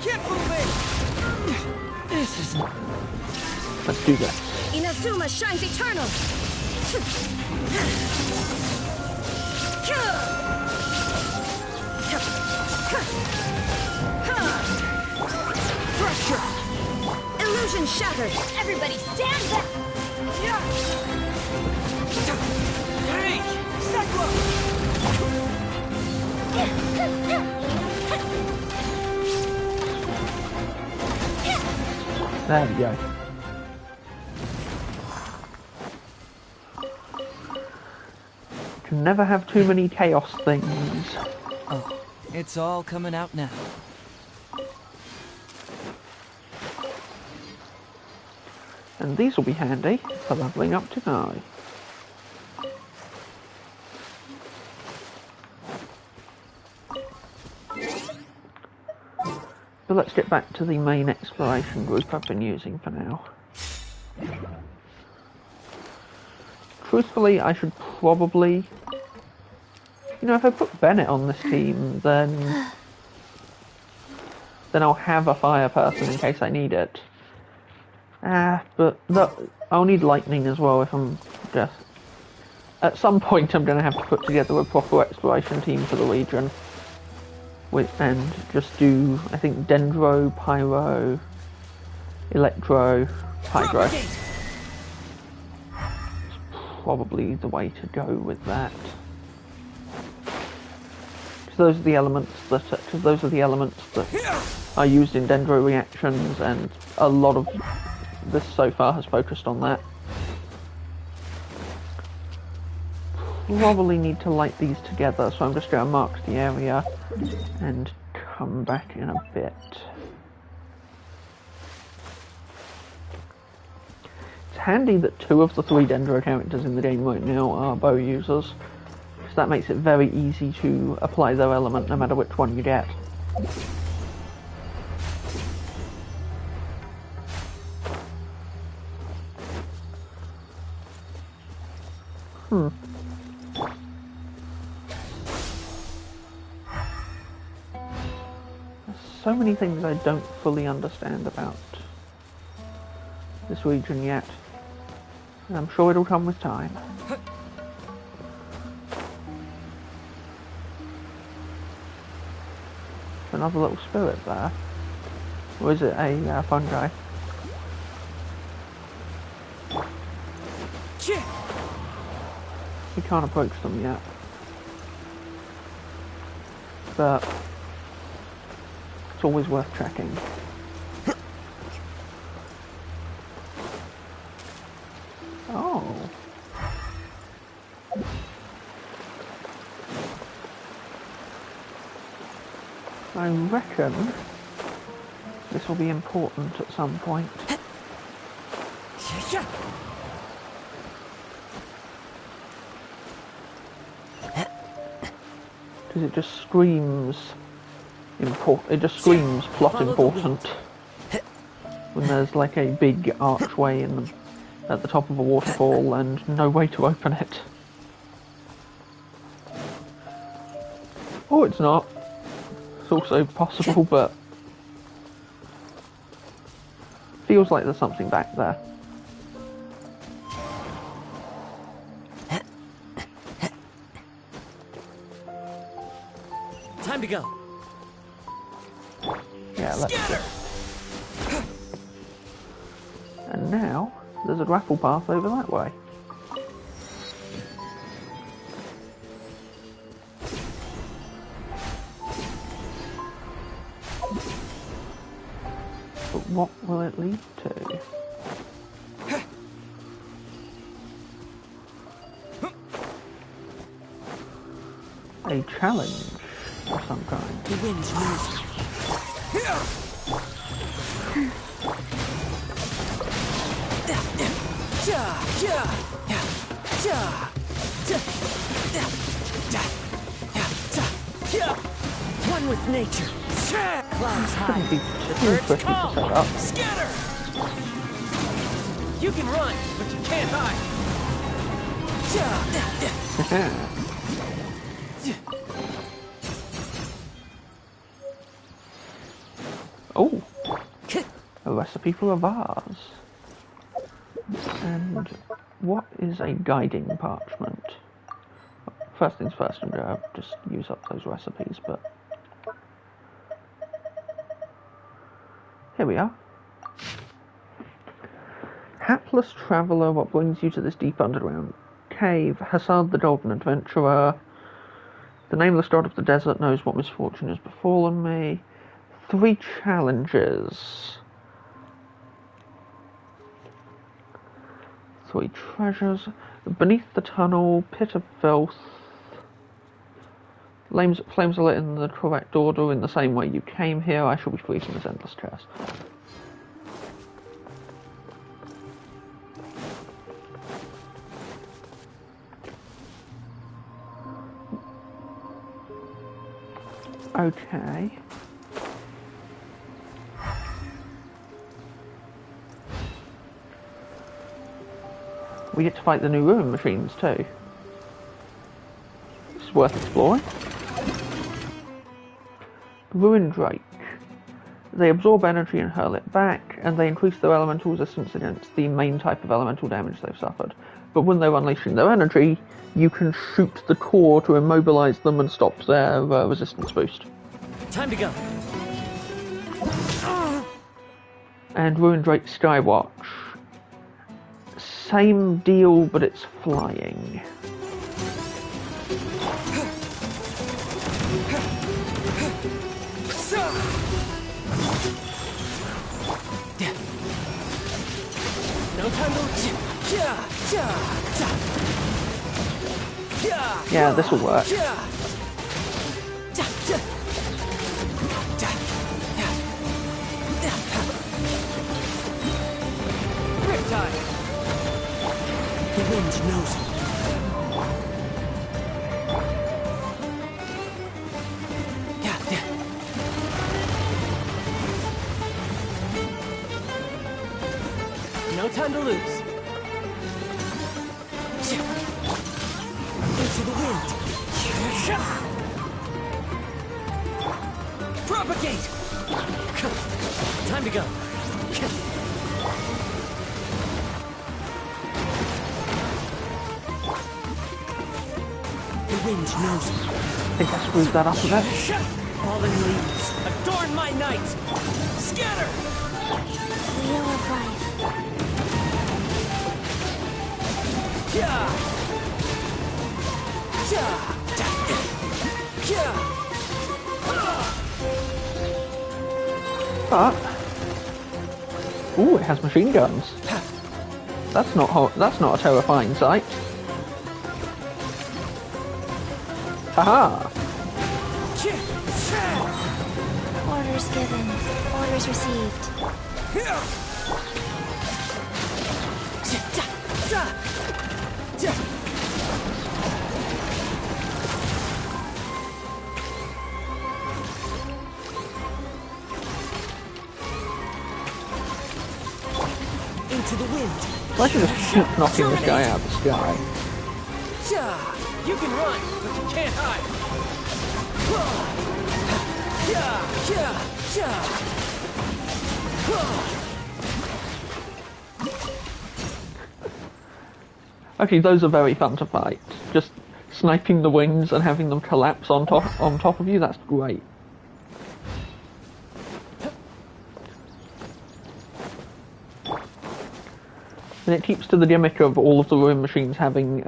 Keep moving! This is... Let's do that. Inazuma shines eternal! Pressure! Illusion shattered! Everybody stand back! Hey! Cyclone! There we go. Can never have too many chaos things. Oh, it's all coming out now. And these will be handy for leveling up Tenai. But let's get back to the main exploration group I've been using for now. Truthfully, I should probably... You know, if I put Bennett on this team, then I'll have a fire person in case I need it. But I'll need lightning as well if I'm just... At some point I'm going to have to put together a proper exploration team for the region. And just do, I think, Dendro, Pyro, Electro, Hydro. It's probably the way to go with that. Those are the elements that are used in Dendro reactions, and a lot of this so far has focused on that. Probably need to light these together, so I'm just going to mark the area and come back in a bit. handy that 2 of the 3 Dendro characters in the game right now are bow users, because that makes it very easy to apply their element no matter which one you get. There's so many things I don't fully understand about this region yet. And I'm sure it'll come with time. Another little spirit there. Or is it a fungi? We can't approach them yet. But it's always worth checking. Oh. I reckon this will be important at some point. Because it just screams plot important when there's like a big archway at the top of a waterfall and no way to open it. Or it's not. It's also possible, but feels like there's something back there. Time to go. Yeah, let's go. And now there's a grapple path over that way. But what will it lead to? A challenge of some kind. The wind's moving. One with nature. Clouds high. The birds call. Scatter. You can run, but you can't hide. Oh, a recipe for a vase. And what is a guiding parchment? First things first, I'm going to just use up those recipes, but here we are. Hapless traveller, what brings you to this deep underground cave? Hassad the Golden Adventurer. The nameless god of the desert knows what misfortune has befallen me. 3 challenges. 3 treasures. Beneath the tunnel, pit of filth. Flames are lit in the correct order in the same way you came here. I shall be free from this endless chest. Okay. We get to fight the new ruin machines too. It's worth exploring. Ruin Drake. They absorb energy and hurl it back, and they increase their elemental resistance against the main type of elemental damage they've suffered. But when they're unleashing their energy, you can shoot the core to immobilize them and stop their resistance boost. Time to go. And Ruin Drake Skywatch. Same deal, but it's flying. No time to... Yeah, this will work. The wind knows me. Yeah, yeah. No time to lose. Into the wind. Propagate! Time to go. The wind knows me. I think I screwed that up a bit. Fallen leaves, adorn my night! Scatter! Wheel of life. Yeah! Yeah! Yeah! But ooh, it has machine guns. That's not a terrifying sight. Haha! Orders given. Orders received. Into the wind. I should just keep knocking this guy out of the sky. You can run, but you can't hide. Okay, those are very fun to fight. Just sniping the wings and having them collapse on top of you, that's great. And it keeps to the gimmick of all of the ruin machines having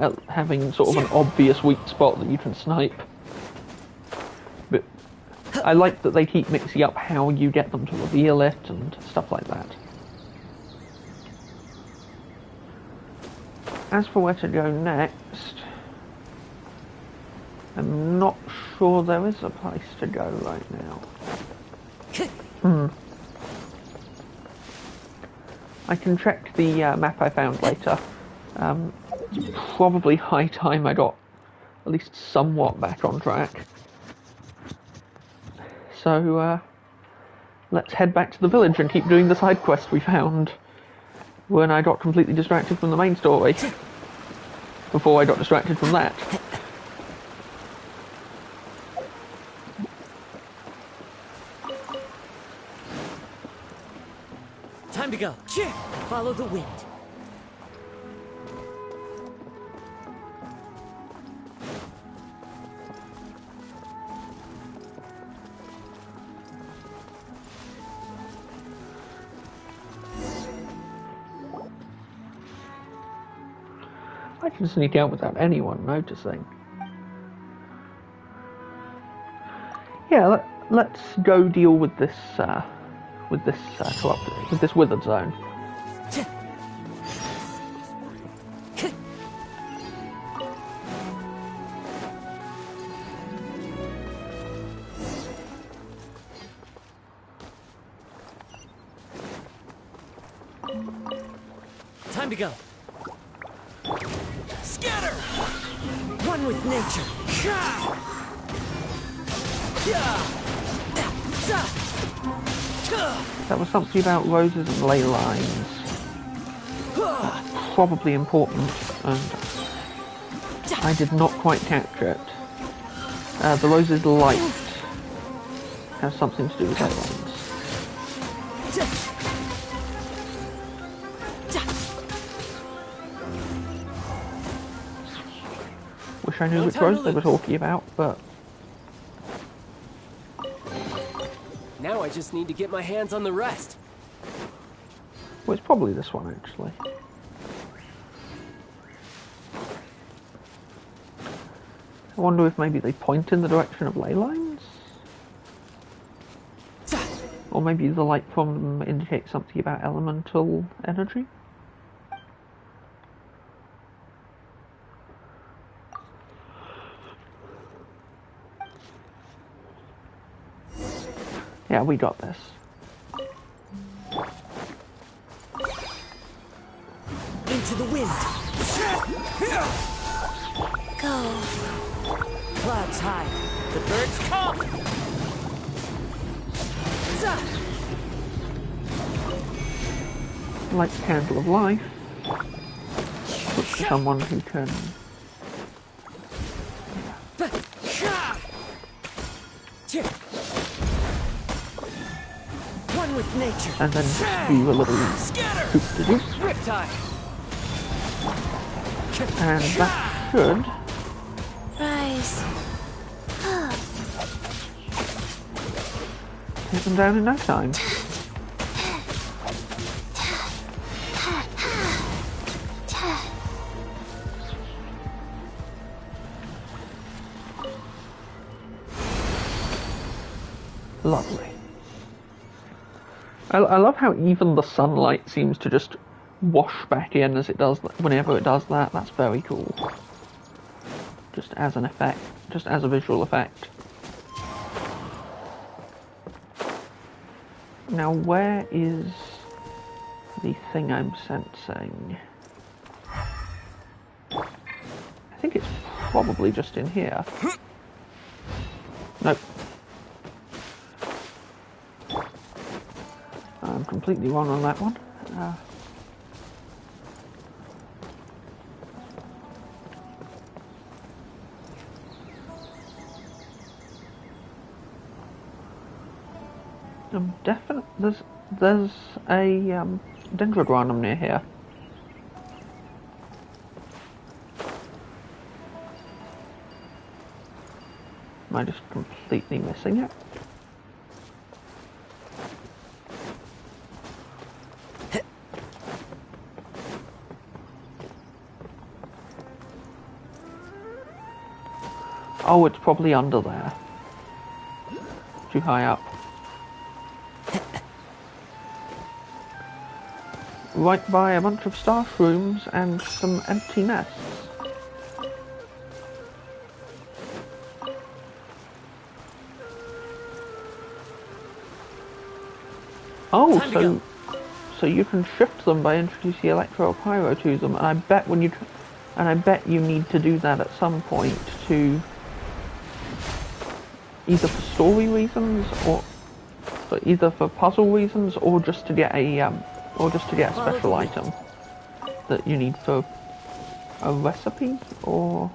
sort of an obvious weak spot that you can snipe. But I like that they keep mixing up how you get them to reveal it and stuff like that. As for where to go next, I'm not sure there is a place to go right now. I can check the map I found later. It's probably high time I got at least somewhat back on track. So let's head back to the village and keep doing the side quest we found when I got completely distracted from the main story. Before I got distracted from that. Time to go. Follow the wind. I can sneak out without anyone noticing. Yeah, let's go deal with this withered zone. Time to go. Scatter! One with nature. That was something about roses and ley lines. Probably important, and I did not quite capture it. The rose's light has something to do with ley lines. Wish I knew which rose they were talking about, but... Now I just need to get my hands on the rest. Well, it's probably this one, actually. I wonder if maybe they point in the direction of ley lines? Or maybe the light from them indicates something about elemental energy? Yeah, we got this. Into the wind. Go. Clouds high. The birds come. Light the candle of life. Look for someone who can. One with nature. And then do a little hoop to do. Riptide. And that should Rise. take them down in no time. Lovely. I love how even the sunlight seems to just wash back in as it does whenever it does that. That's very cool. Just as an effect, just as a visual effect. Now where is the thing I'm sensing? I think it's probably just in here. Nope. I'm completely wrong on that one. I'm definitely there's a dendrodranum near here. Am I just completely missing it? Oh, it's probably under there. Too high up. Right by a bunch of star shrooms and some empty nests. Oh, so you can shift them by introducing electro pyro to them, and I bet you need to do that at some point to either for story reasons or either for puzzle reasons or just to get a special item that you need for a recipe or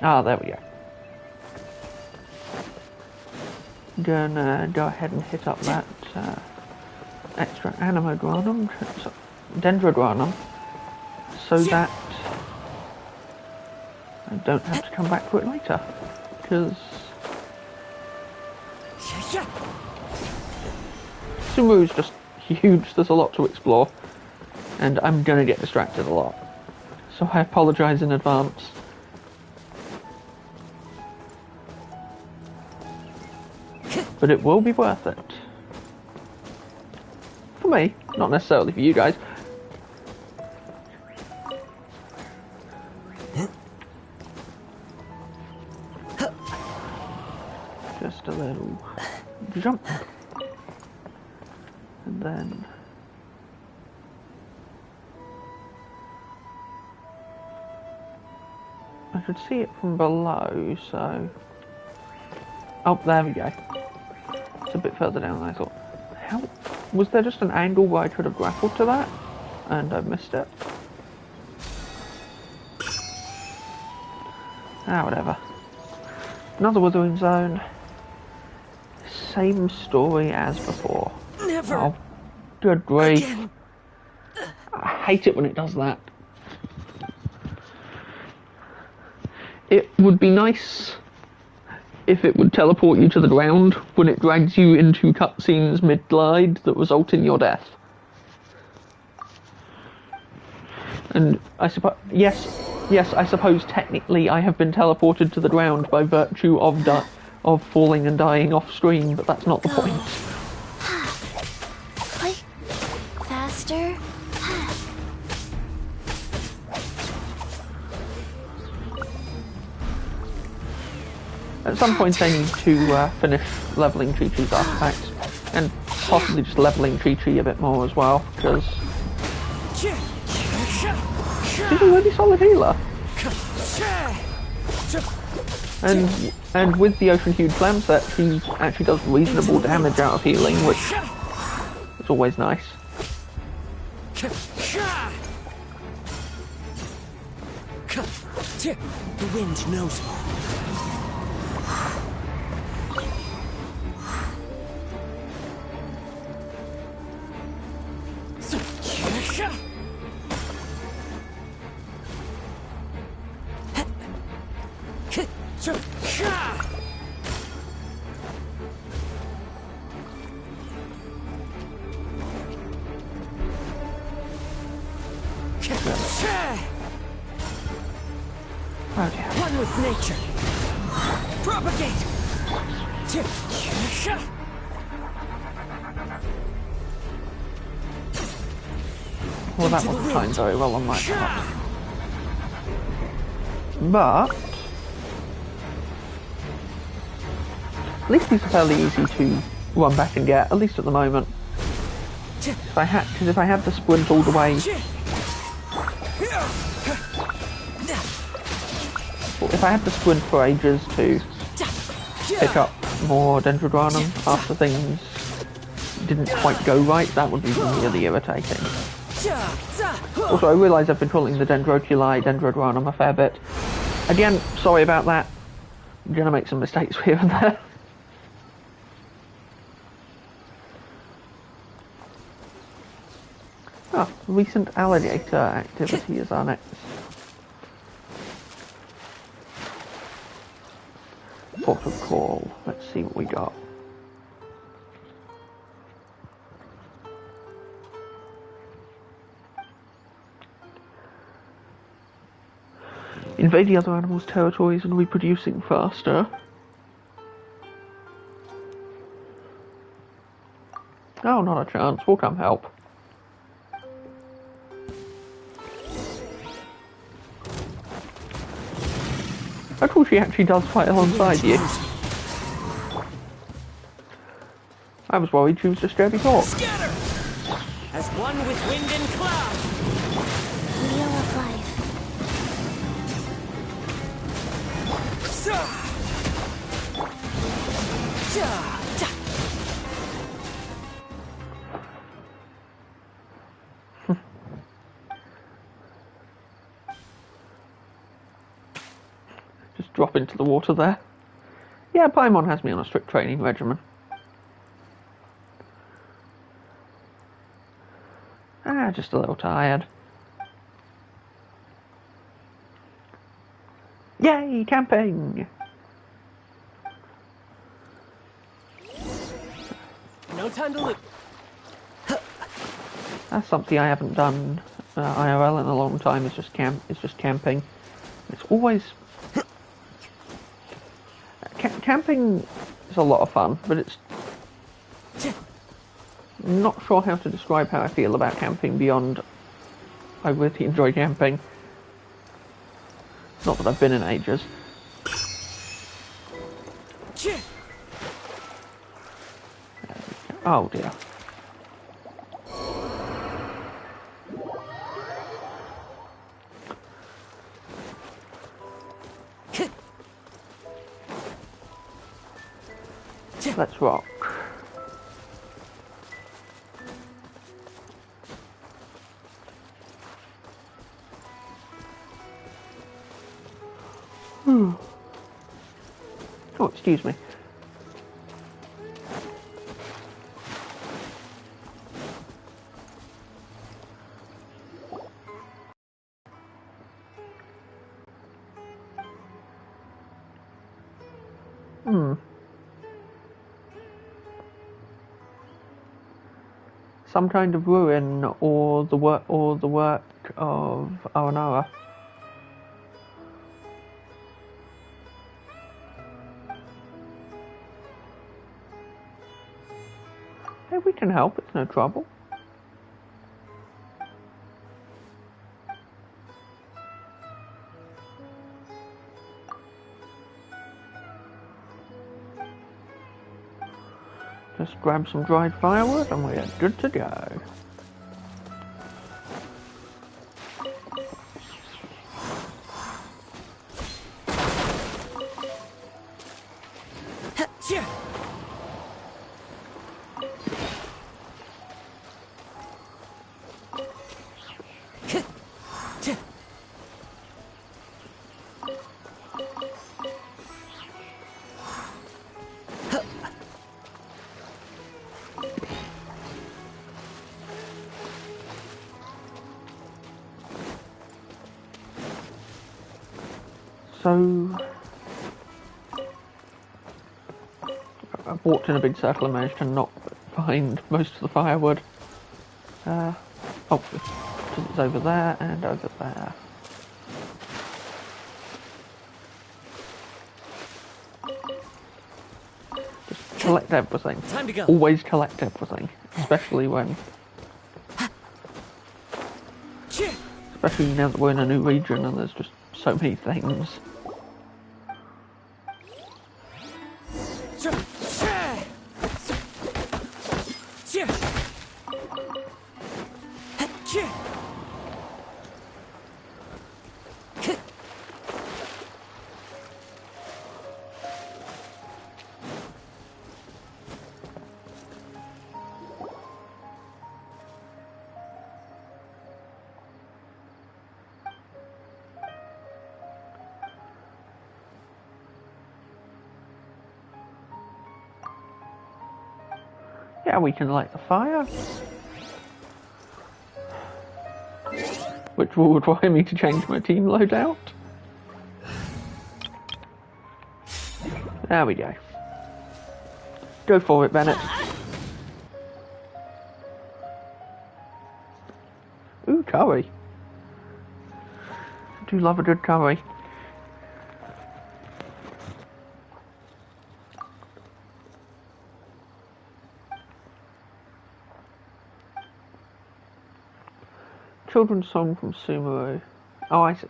there we go. Gonna go ahead and hit up that extra dendrodranum so that I don't have to come back to it later, because Sumeru's just huge. There's a lot to explore, and I'm gonna get distracted a lot, so I apologise in advance. But it will be worth it. For me, not necessarily for you guys. Just a little jump. And then I could see it from below, so oh, there we go. It's a bit further down than I thought. How was there just an angle where I could have grappled to that and I missed it? Whatever. Another withering zone. Same story as before. Never. Oh, good grief. Again. I hate it when it does that. It would be nice if it would teleport you to the ground when it drags you into cutscenes mid-glide that result in your death. And I suppose, yes, I suppose technically I have been teleported to the ground by virtue of falling and dying off screen, but that's not the point. Faster. At some point I need to finish leveling Chi-Chi's artifacts, and possibly just leveling Chi-Chi a bit more as well, because he's a really solid healer. And with the Ocean Huge Slam set, he actually does reasonable damage out of healing, which is always nice. The wind knows me. Oh dear. One with nature. Propagate. Well, that wasn't timed very well on my part. But at least these are fairly easy to run back and get, at least at the moment. If I had to sprint all the way, if I had to sprint for ages to pick up more Dendrodranum after things didn't quite go right, that would be really irritating. Also, I realise I've been calling the Dendrodranum a fair bit. Again, sorry about that. I'm gonna make some mistakes here and there. Ah, recent alligator activity is our next. Port of call. Let's see what we got. Invade the other animals' territories and reproducing faster. Oh, not a chance. We'll come help. I thought she actually does fight alongside you. I was worried she was just Derby Hawk. Scatter! As one with wind and cloud. Wheel of life. Just drop into the water there. Yeah, Paimon has me on a strict training regimen. Just a little tired. Yay, camping! No time to lose. That's something I haven't done IRL in a long time. It's just camping. It's always camping is a lot of fun, but it's not sure how to describe how I feel about camping beyond I really enjoy camping. Not that I've been in ages. Oh dear. Let's rock. Oh, excuse me. Some kind of ruin or the work of Aranara. Hey, we can help, it's no trouble. Just grab some dried firewood and we're good to go. So I've walked in a big circle and managed to not find most of the firewood. Oh, because it's over there and over there. Just collect everything. Time to go. Always collect everything, especially now that we're in a new region and there's just so many things. Yeah, we can light the fire. Which will require me to change my team loadout. There we go. Go for it, Bennett. Ooh, curry. I do love a good curry. Children's song from Sumeru. Oh, I see.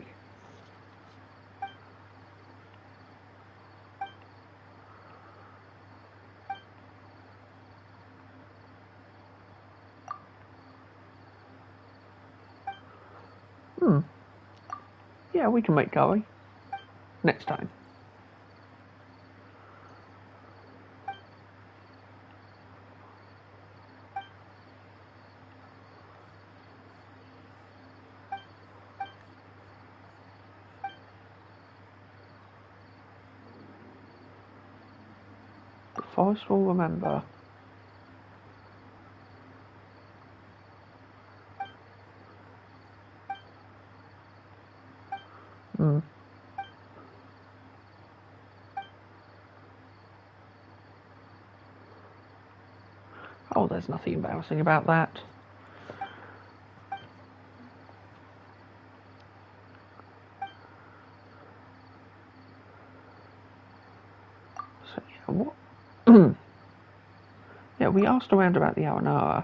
Yeah, we can make curry. Next time. The forest will remember. Oh, there's nothing embarrassing about that. So, yeah, what? Yeah, we asked around about the Aranara.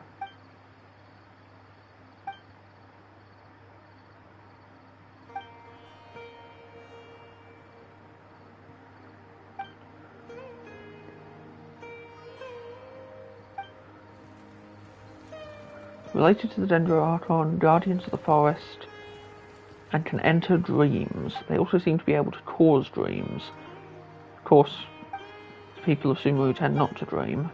Related to the Dendroarchon, guardians of the forest, and can enter dreams. They also seem to be able to cause dreams. Of course, people of Sumeru tend not to dream.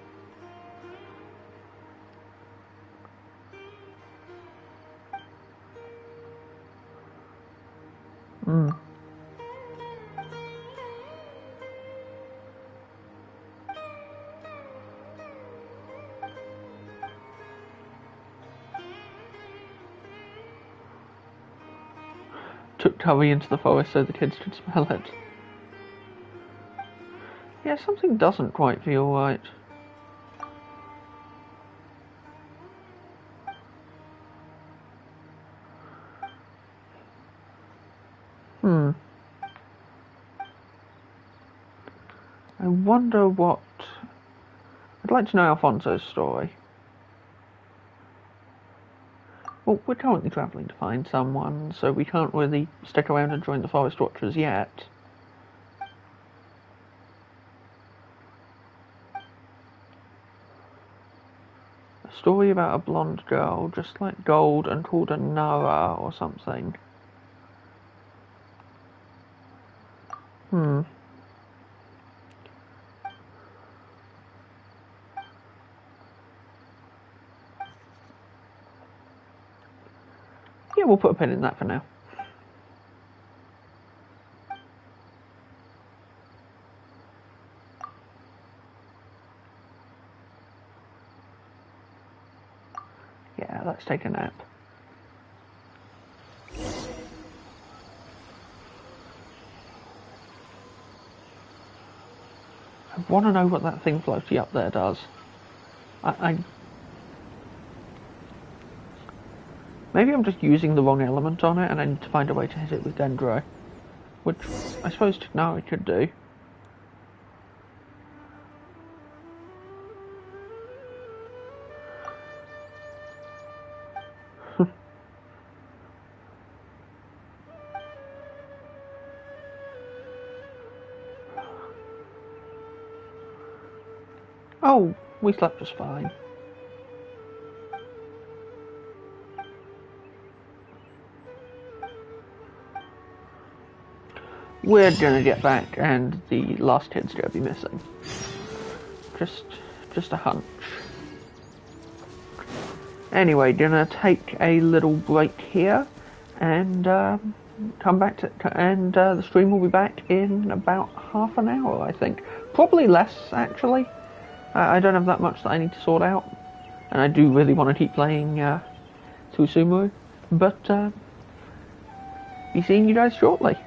Took curry into the forest so the kids could smell it. Yeah, something doesn't quite feel right. I wonder what... I'd like to know Alfonso's story. Well, we're currently travelling to find someone, so we can't really stick around and join the Forest Watchers yet. A story about a blonde girl, just like gold, and called a Nara or something. Yeah, we'll put a pin in that for now. Yeah, let's take a nap. want to know what that thing floaty up there does. Maybe I'm just using the wrong element on it and I need to find a way to hit it with Dendro. Which I suppose Tighnari could do. Oh, we slept just fine. We're gonna get back and the last kid's gonna be missing. Just a hunch. Anyway, gonna take a little break here and come back to, and the stream will be back in about half an hour, I think. Probably less, actually. I don't have that much that I need to sort out, and I do really want to keep playing Susumu, but be seeing you guys shortly.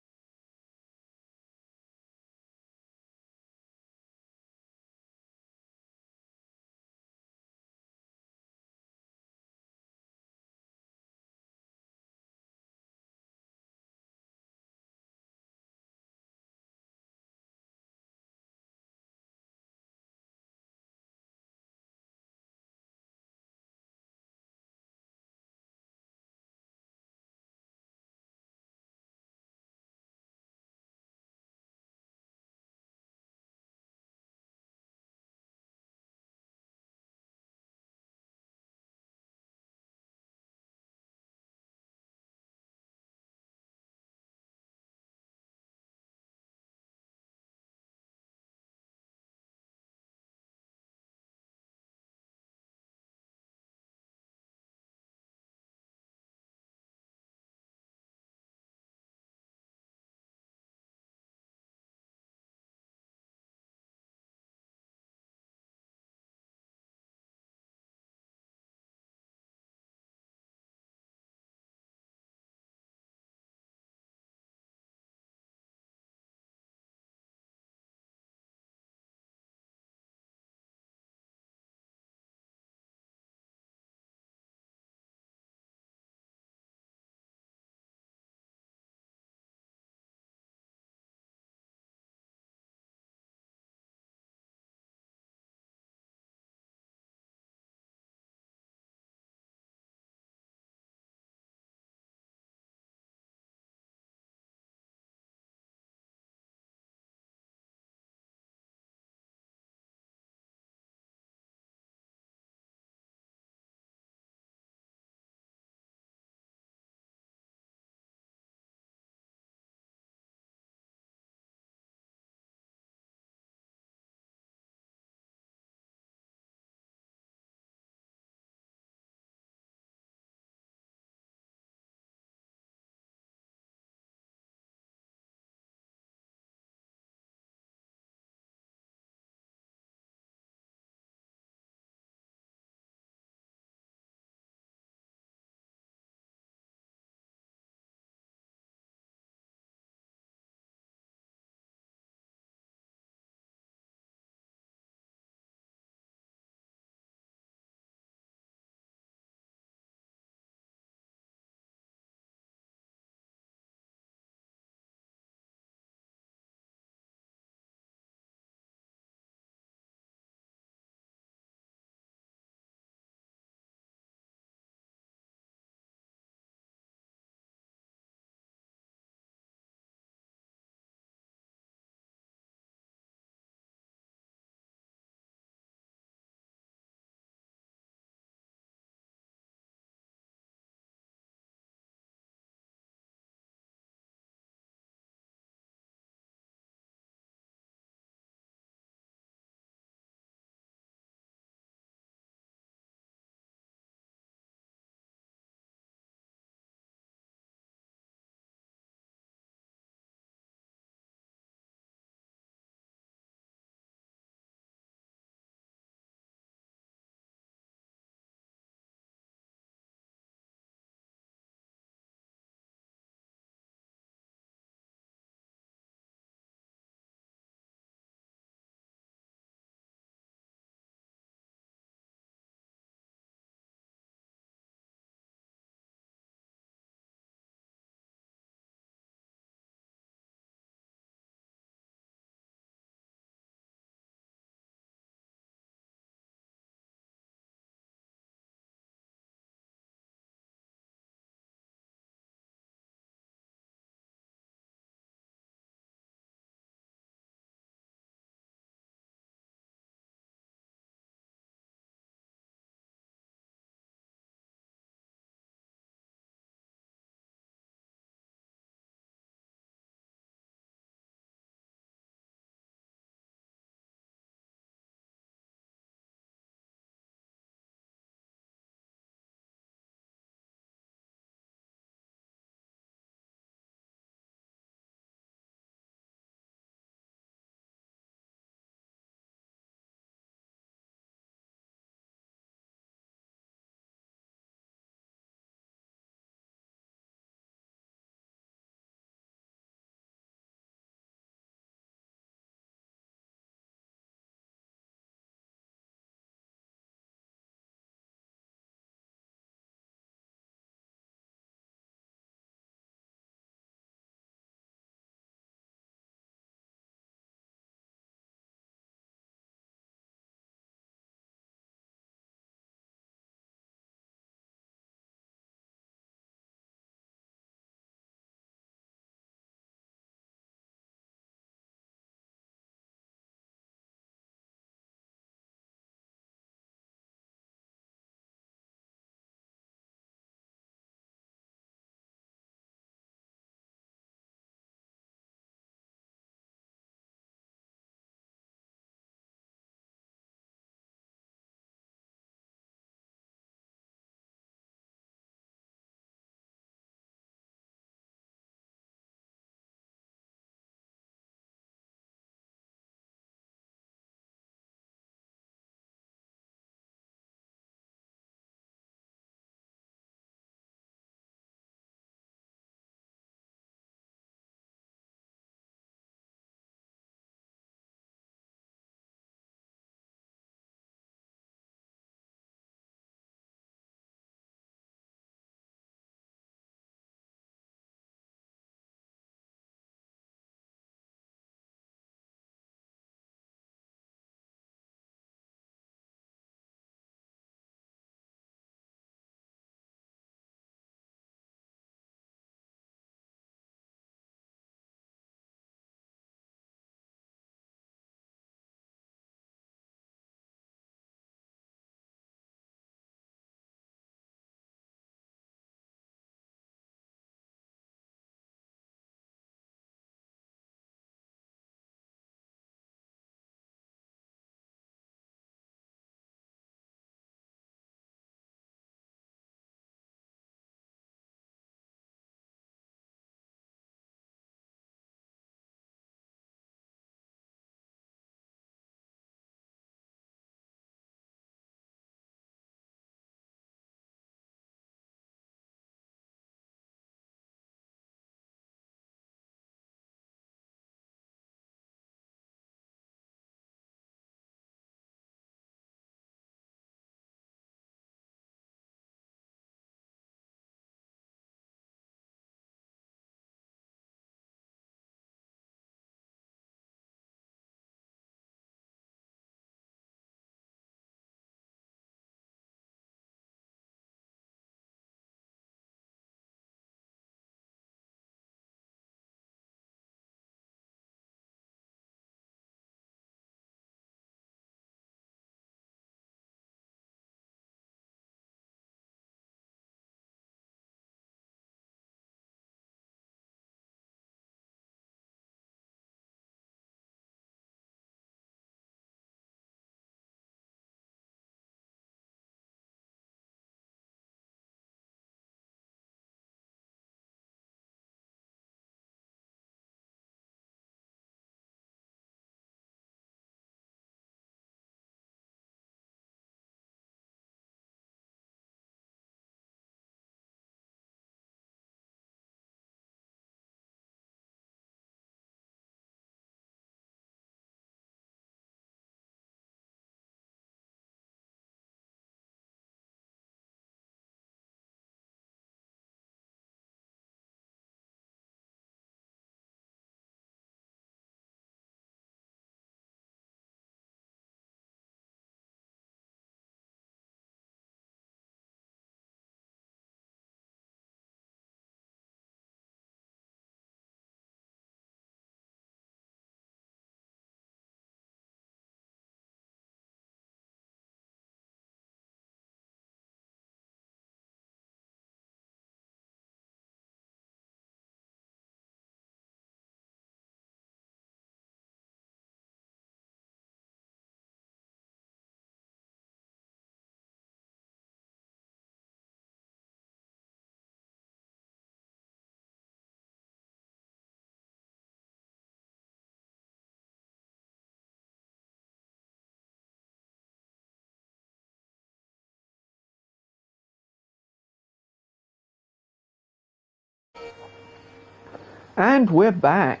And we're back.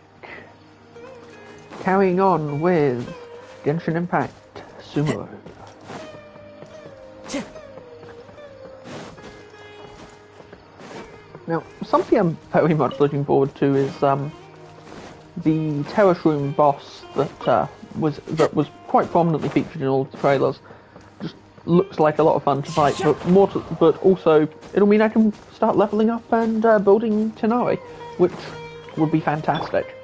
Carrying on with Genshin Impact Sumo. Now, something I'm very much looking forward to is the Terrace Room boss that was quite prominently featured in all of the trailers. Just looks like a lot of fun to fight, but also it'll mean I can start leveling up and building Tighnari, which would be fantastic.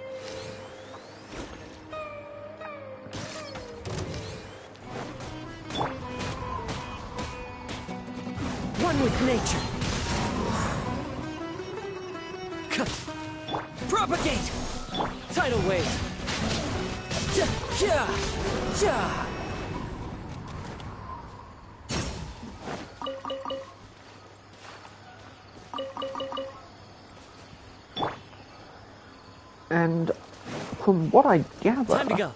One with nature. Propagate! Tidal wave! Ja! And from what I gather, Time to go.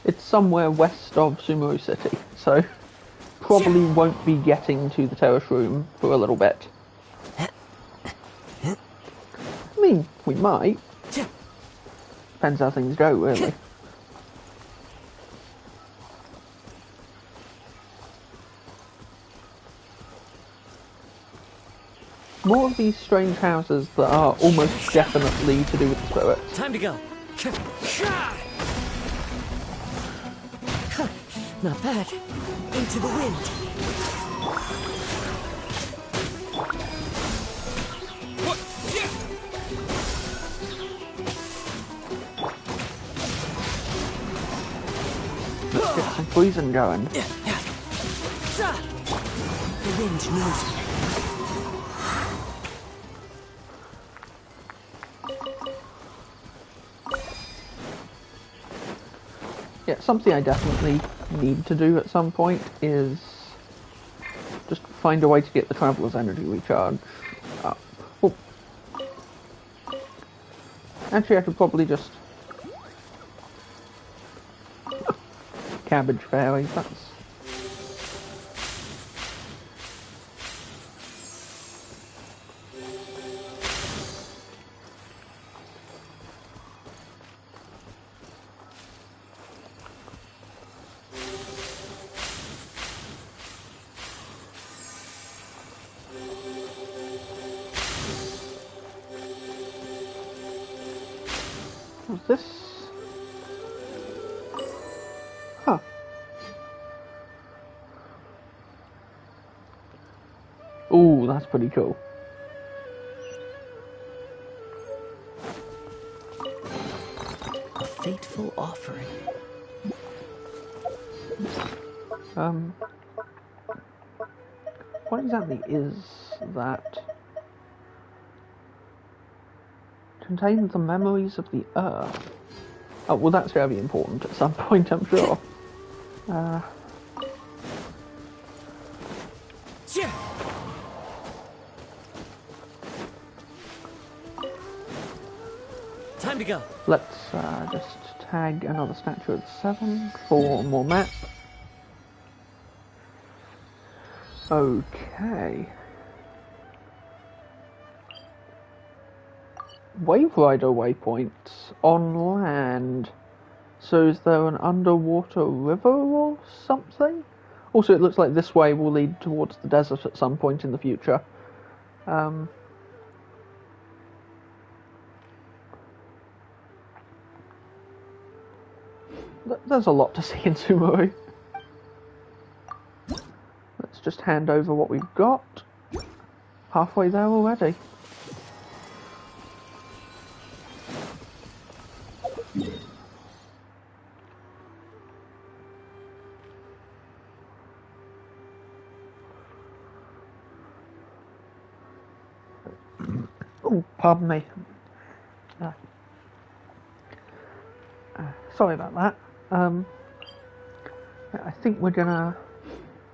it's somewhere west of Sumeru City, so probably won't be getting to the Terrace Room for a little bit. I mean, we might. Depends how things go, really. More of these strange houses that are almost definitely to do with the spirits. Time to go. Not bad. Into the wind. Let's get some poison going. The wind knows me. Yeah, something I definitely need to do at some point is just find a way to get the Traveller's Energy recharge up. Oh. Actually, I could probably just... Cabbage fairies, that's... What's this? Huh. Ooh, that's pretty cool. A fateful offering. What exactly is that? Contains the memories of the Earth. Oh, well, that's very important at some point, I'm sure. Time to go. Let's just tag another statue at 7 for more map. Okay. Wave Rider waypoints on land. So is there an underwater river or something? Also, it looks like this way will lead towards the desert at some point in the future. There's a lot to see in Sumeru. Let's just hand over what we've got. Halfway there already. Oh, pardon me. Sorry about that. I think we're gonna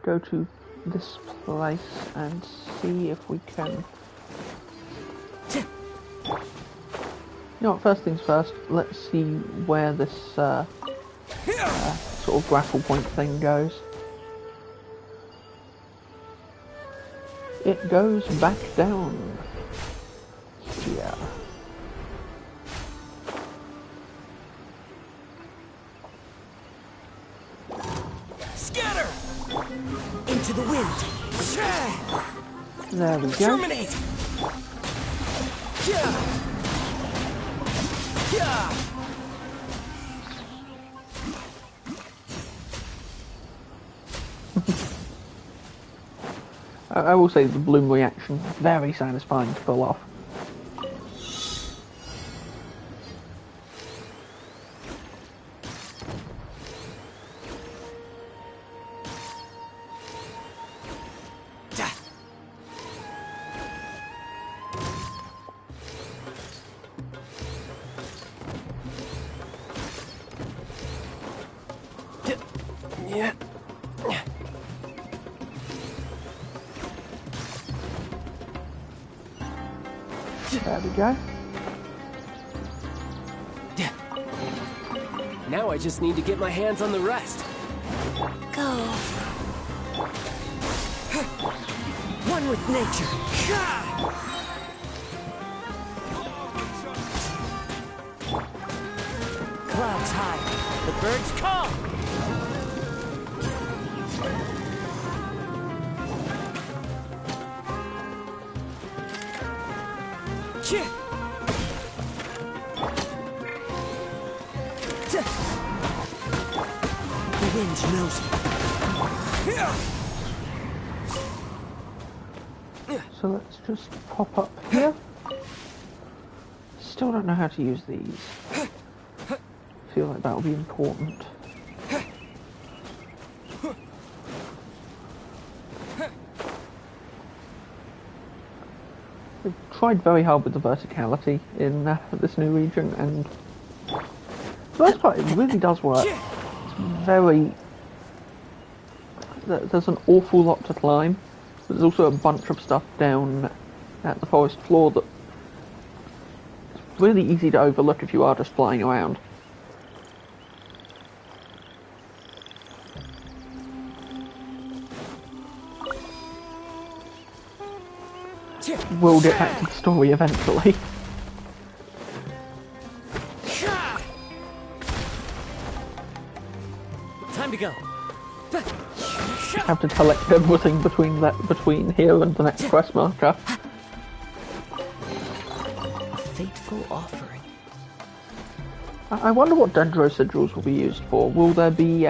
go to this place and see if we can... You know what, first things first, let's see where this sort of grapple point thing goes. It goes back down. Scatter! Into the wind. There we go. Terminate! Yeah! Yeah! I will say the bloom reaction, very satisfying to pull off. Yeah. There we go. Now I just need to get my hands on the rest. Go. One with nature. Clouds high. The birds call. The wind knows me. So let's just pop up here. Still don't know how to use these. Feel like that will be important. We've tried very hard with the verticality in this new region, and for the most part it really does work. It's very... There's an awful lot to climb. There's also a bunch of stuff down at the forest floor that it's really easy to overlook if you are just flying around. We'll get back to the story eventually. Time to go. Have to collect everything between here and the next quest marker. A fateful offering. I wonder what Dendro sigils will be used for. Will there be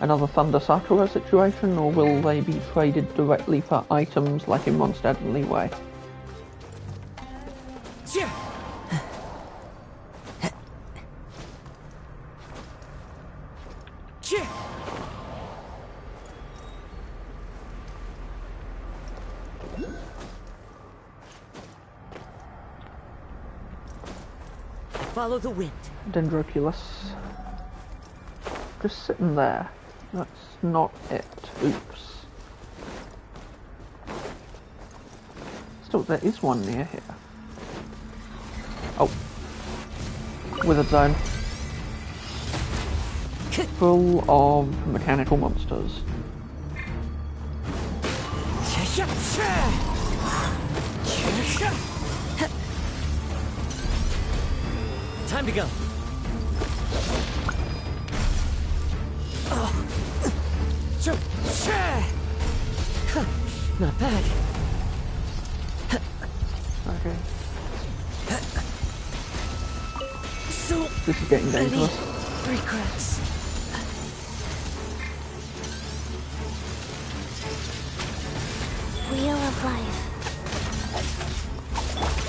another Thunder Sakura situation, or will they be traded directly for items like in Mondstadt and Leeway? Follow the wind. Dendroculus. Just sitting there. That's not it. Oops. Still, there is one near here. Oh. Wizard Zone. Full of mechanical monsters. Time to go. Not bad. Okay. So This is getting dangerous. Regrets. Wheel of life.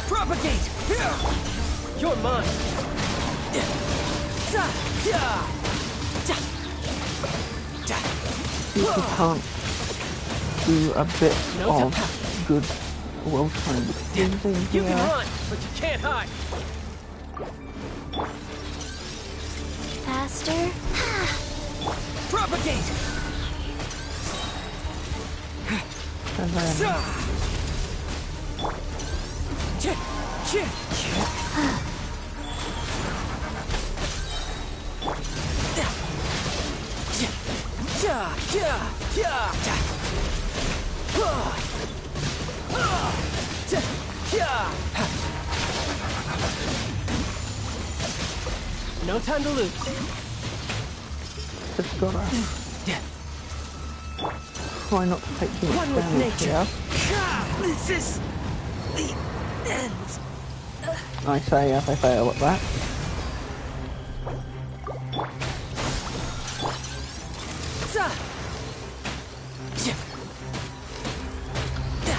propagate. You're mine. You can't do a bit of good well-timed thing You can here. run, but you can't hide. Faster. Propagate. And then No time to lose. just gotta Try not to take too much One with damage nature. here. This is the end. I say as I fail at that. Za. Ja. Da.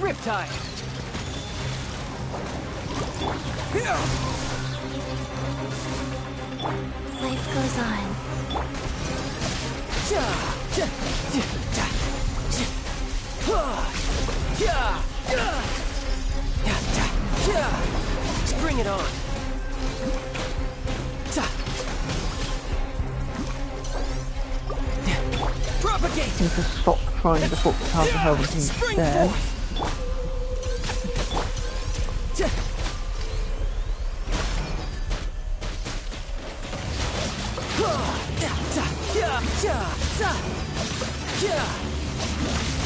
Riptide. Life goes on. Ja. Ja. Ja. Ja. Ja. Ha. Ja. Ja. Ja. Ja. Ja. Let's bring it on. Ja. Propagate. You just stop trying to put the half of health instead. Ja. Ha. Ja. Ja. Ja. Ja. Za. Ja.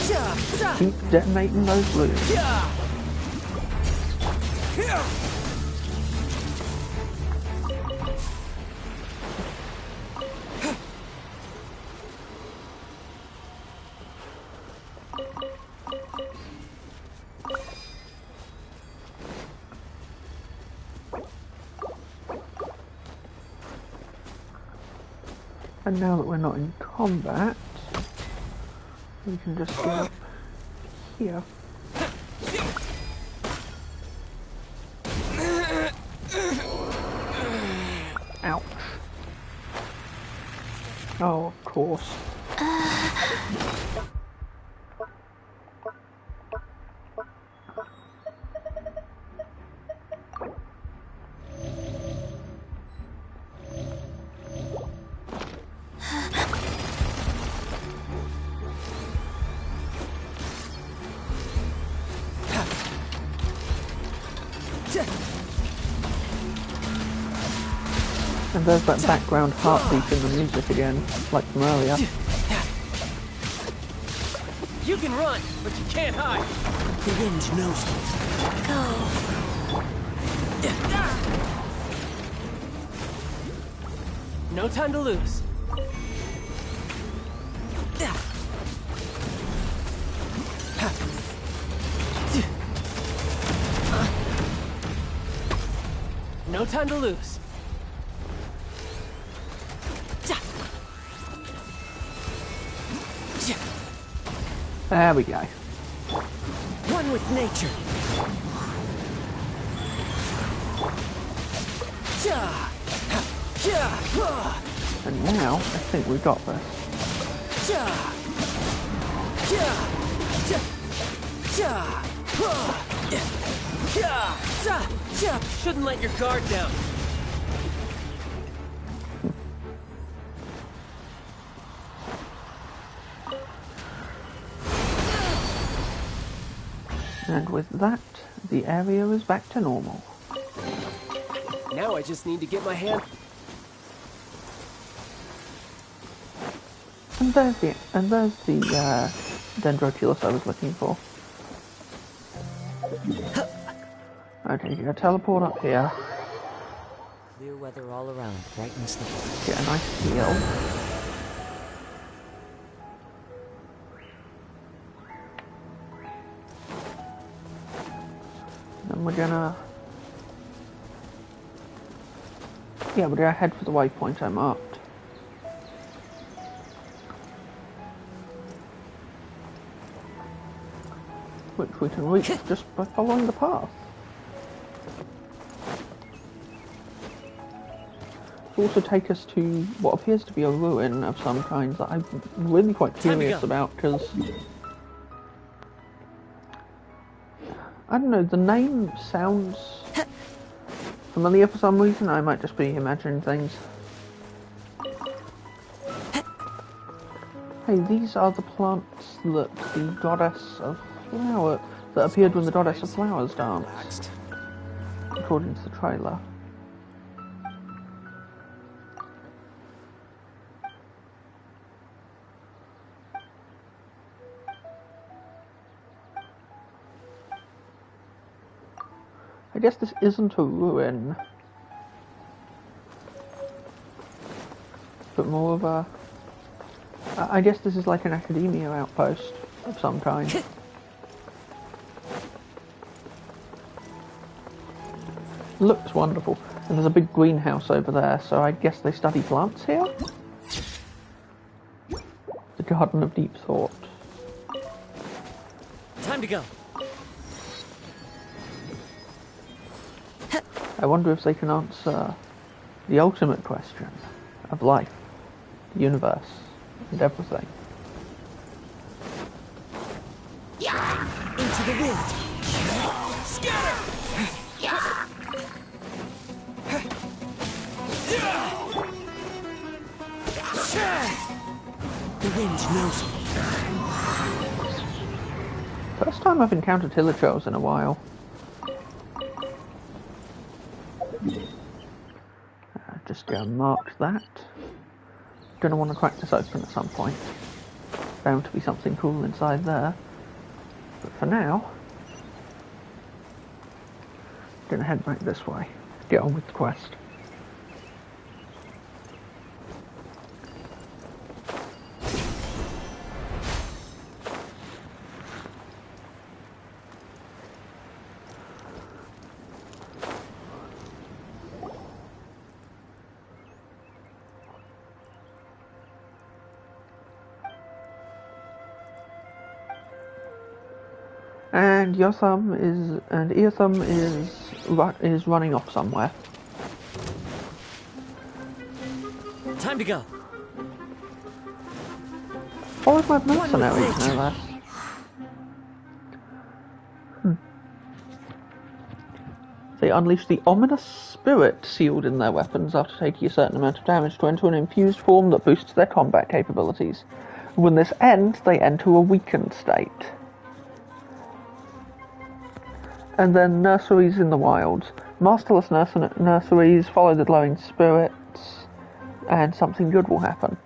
Ja. Za. Keep detonating those blues. Yeah. Yeah. And now that we're not in combat, we can just get up here. Ouch. Oh, of course. And there's that background heartbeat in the music again, like from earlier. You can run, but you can't hide. The wind knows it. Go. No time to lose. No time to lose. There we go. One with nature. And now, I think we got this. Shouldn't let your guard down. And with that, the area is back to normal. Now I just need to get my hand. And there's the Dendroculus I was looking for. Okay, get a teleport up here. Clear weather all around, brightens the Get a nice heal. Then we're gonna... Yeah, we're gonna head for the waypoint I marked. Which we can reach just by following the path. It'll also take us to what appears to be a ruin of some kind that I'm really quite curious about, because... I don't know, the name sounds familiar for some reason. I might just be imagining things. Hey, these are the plants that the goddess of flower that appeared when the goddess of flowers danced, according to the trailer. I guess this isn't a ruin, but more of a... I guess this is like an academia outpost of some kind. Looks wonderful. And there's a big greenhouse over there, so I guess they study plants here? The Garden of Deep Thought. Time to go. I wonder if they can answer the ultimate question of life, the universe, and everything. Into the wind. Scatter! The wind knows me. First time I've encountered hilichurls in a while. Just go and mark that. Gonna want to crack this open at some point. Bound to be something cool inside there. But for now, gonna head back this way. Get on with the quest. And Earthum is running off somewhere. Time to go. Followed by mercenaries, no less. They unleash the ominous spirit sealed in their weapons after taking a certain amount of damage to enter an infused form that boosts their combat capabilities. When this ends, they enter a weakened state. And then nurseries in the wilds. Masterless nurseries follow the glowing spirits, and something good will happen.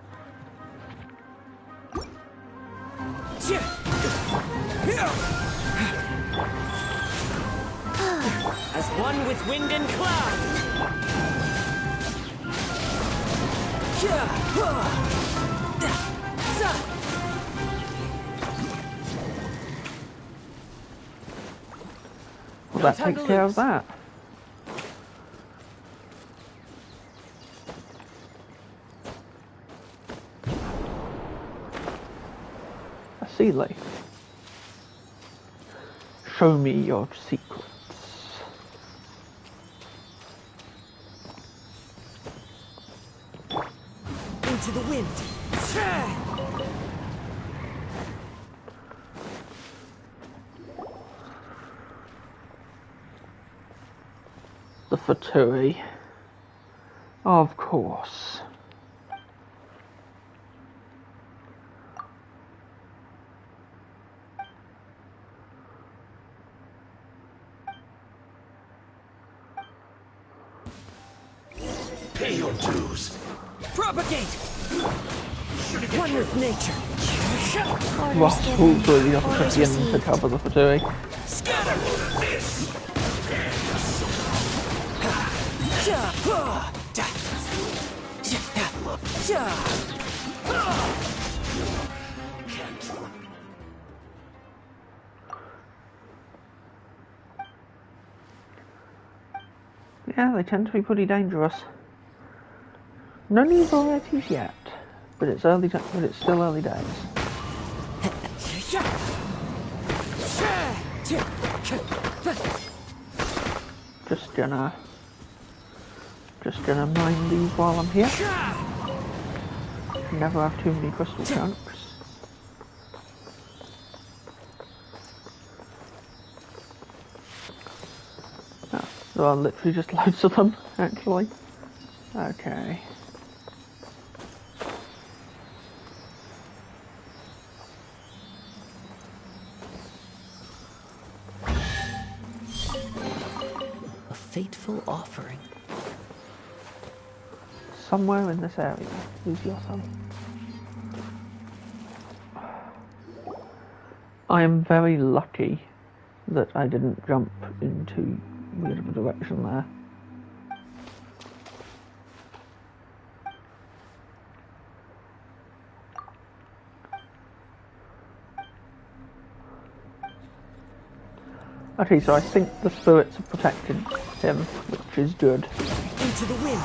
As one with wind and cloud. Well, that takes care of that. A sea leaf. Show me your secrets. Into the wind. The Fatui. Of course. Pay your dues. Propagate! One with nature. Ross pulls through the opposition to cover the Fatui. Scatter! This. Yeah, they tend to be pretty dangerous. No new varieties yet, but it's still early days. Just gonna mine these while I'm here. Never have too many crystal chunks. Oh, there are literally just loads of them, actually. Okay. A fateful offering. Somewhere in this area is your son. I am very lucky that I didn't jump into weird of a direction there. Okay, so I think the spirits have protected him, which is good. Into the wind.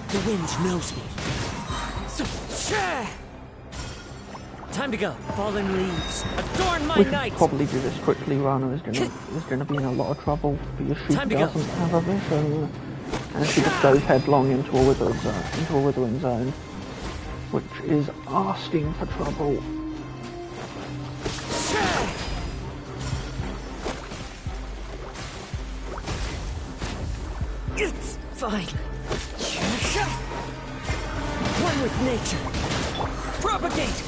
The wind knows me. Time to go. Fallen leaves adorn my We should night. probably do this quickly. Rana is gonna be in a lot of trouble because she Time to doesn't go. have a vision, and she just goes headlong into a withering zone, which is asking for trouble. It's fine. One with nature. Propagate.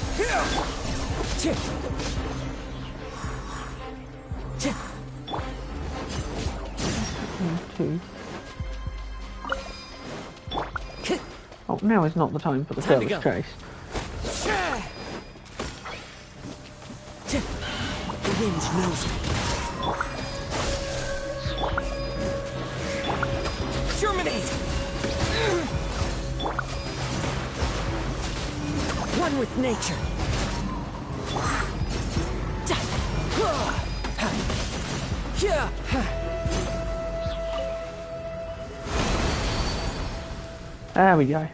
Two. Oh, now is not the time for the Time to service go. chase. The wind knows me. Terminate! One with nature. There we go.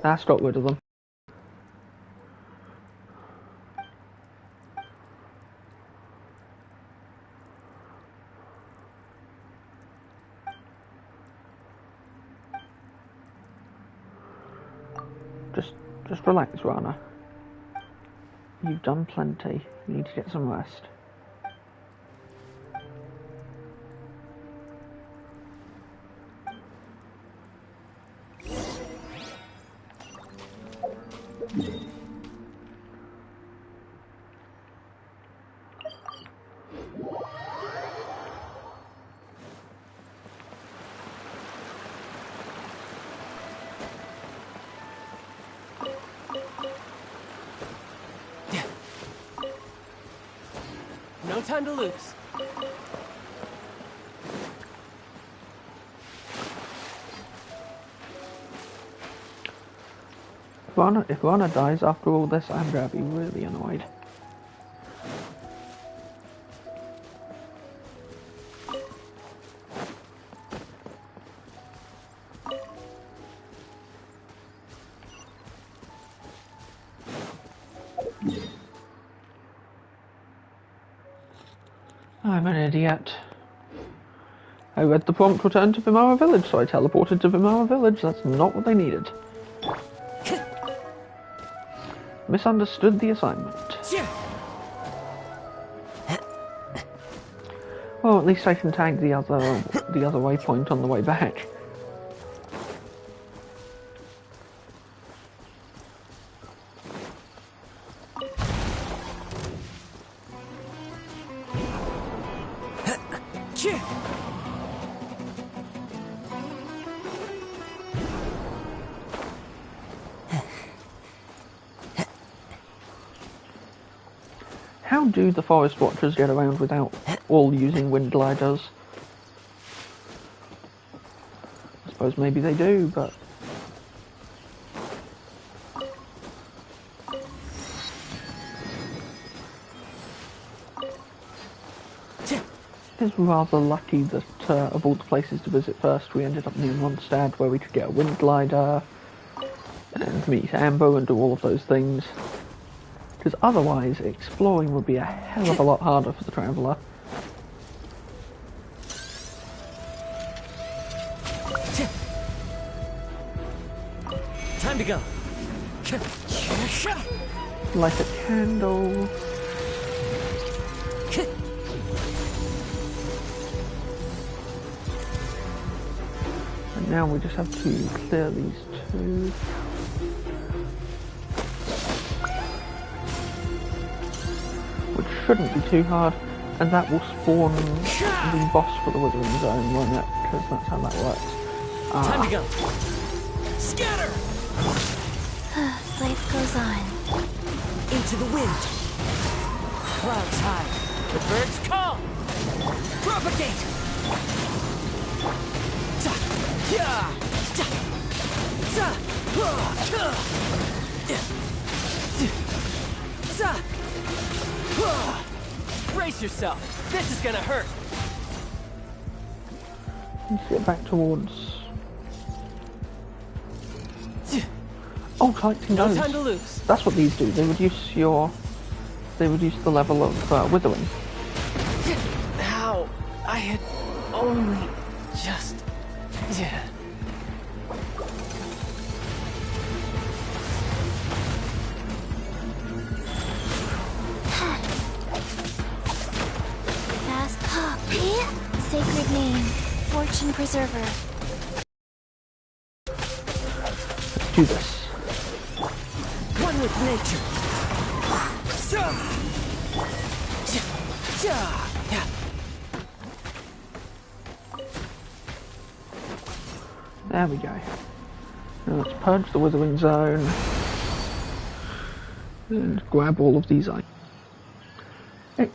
That's got rid of them. Just relax, Rana. You've done plenty. You need to get some rest. No time to lose. If Rana dies after all this, I'm gonna be really annoyed. I'm an idiot. I read the prompt return to Vimara Village, so I teleported to Vimara Village. That's not what they needed. Misunderstood the assignment. Well, at least I can tag the other waypoint on the way back. How do the Forest Watchers get around without all using wind gliders? I suppose maybe they do, but... It's rather lucky that of all the places to visit first, we ended up near Mondstadt, where we could get a wind glider and meet Amber and do all of those things. Because otherwise, exploring would be a hell of a lot harder for the traveller. Time to go. Light a candle. And now we just have to clear these two. Which shouldn't be too hard, and that will spawn the boss for the Withering Zone, won't it? Because that's how that works. Time to go. Scatter! Life goes on. Into the wind. Clouds high. The birds call. Propagate. Ta, ya, ta, ta, ta, ta. Brace yourself. This is gonna hurt. Let's get back towards. Oh, collecting No nodes. time to lose. That's what these do. They reduce the level of withering. How? I had only just... Yeah. Fast pop. Sacred name. Fortune preserver. Let's do this. One with nature. There we go. Now let's purge the withering zone and grab all of these items.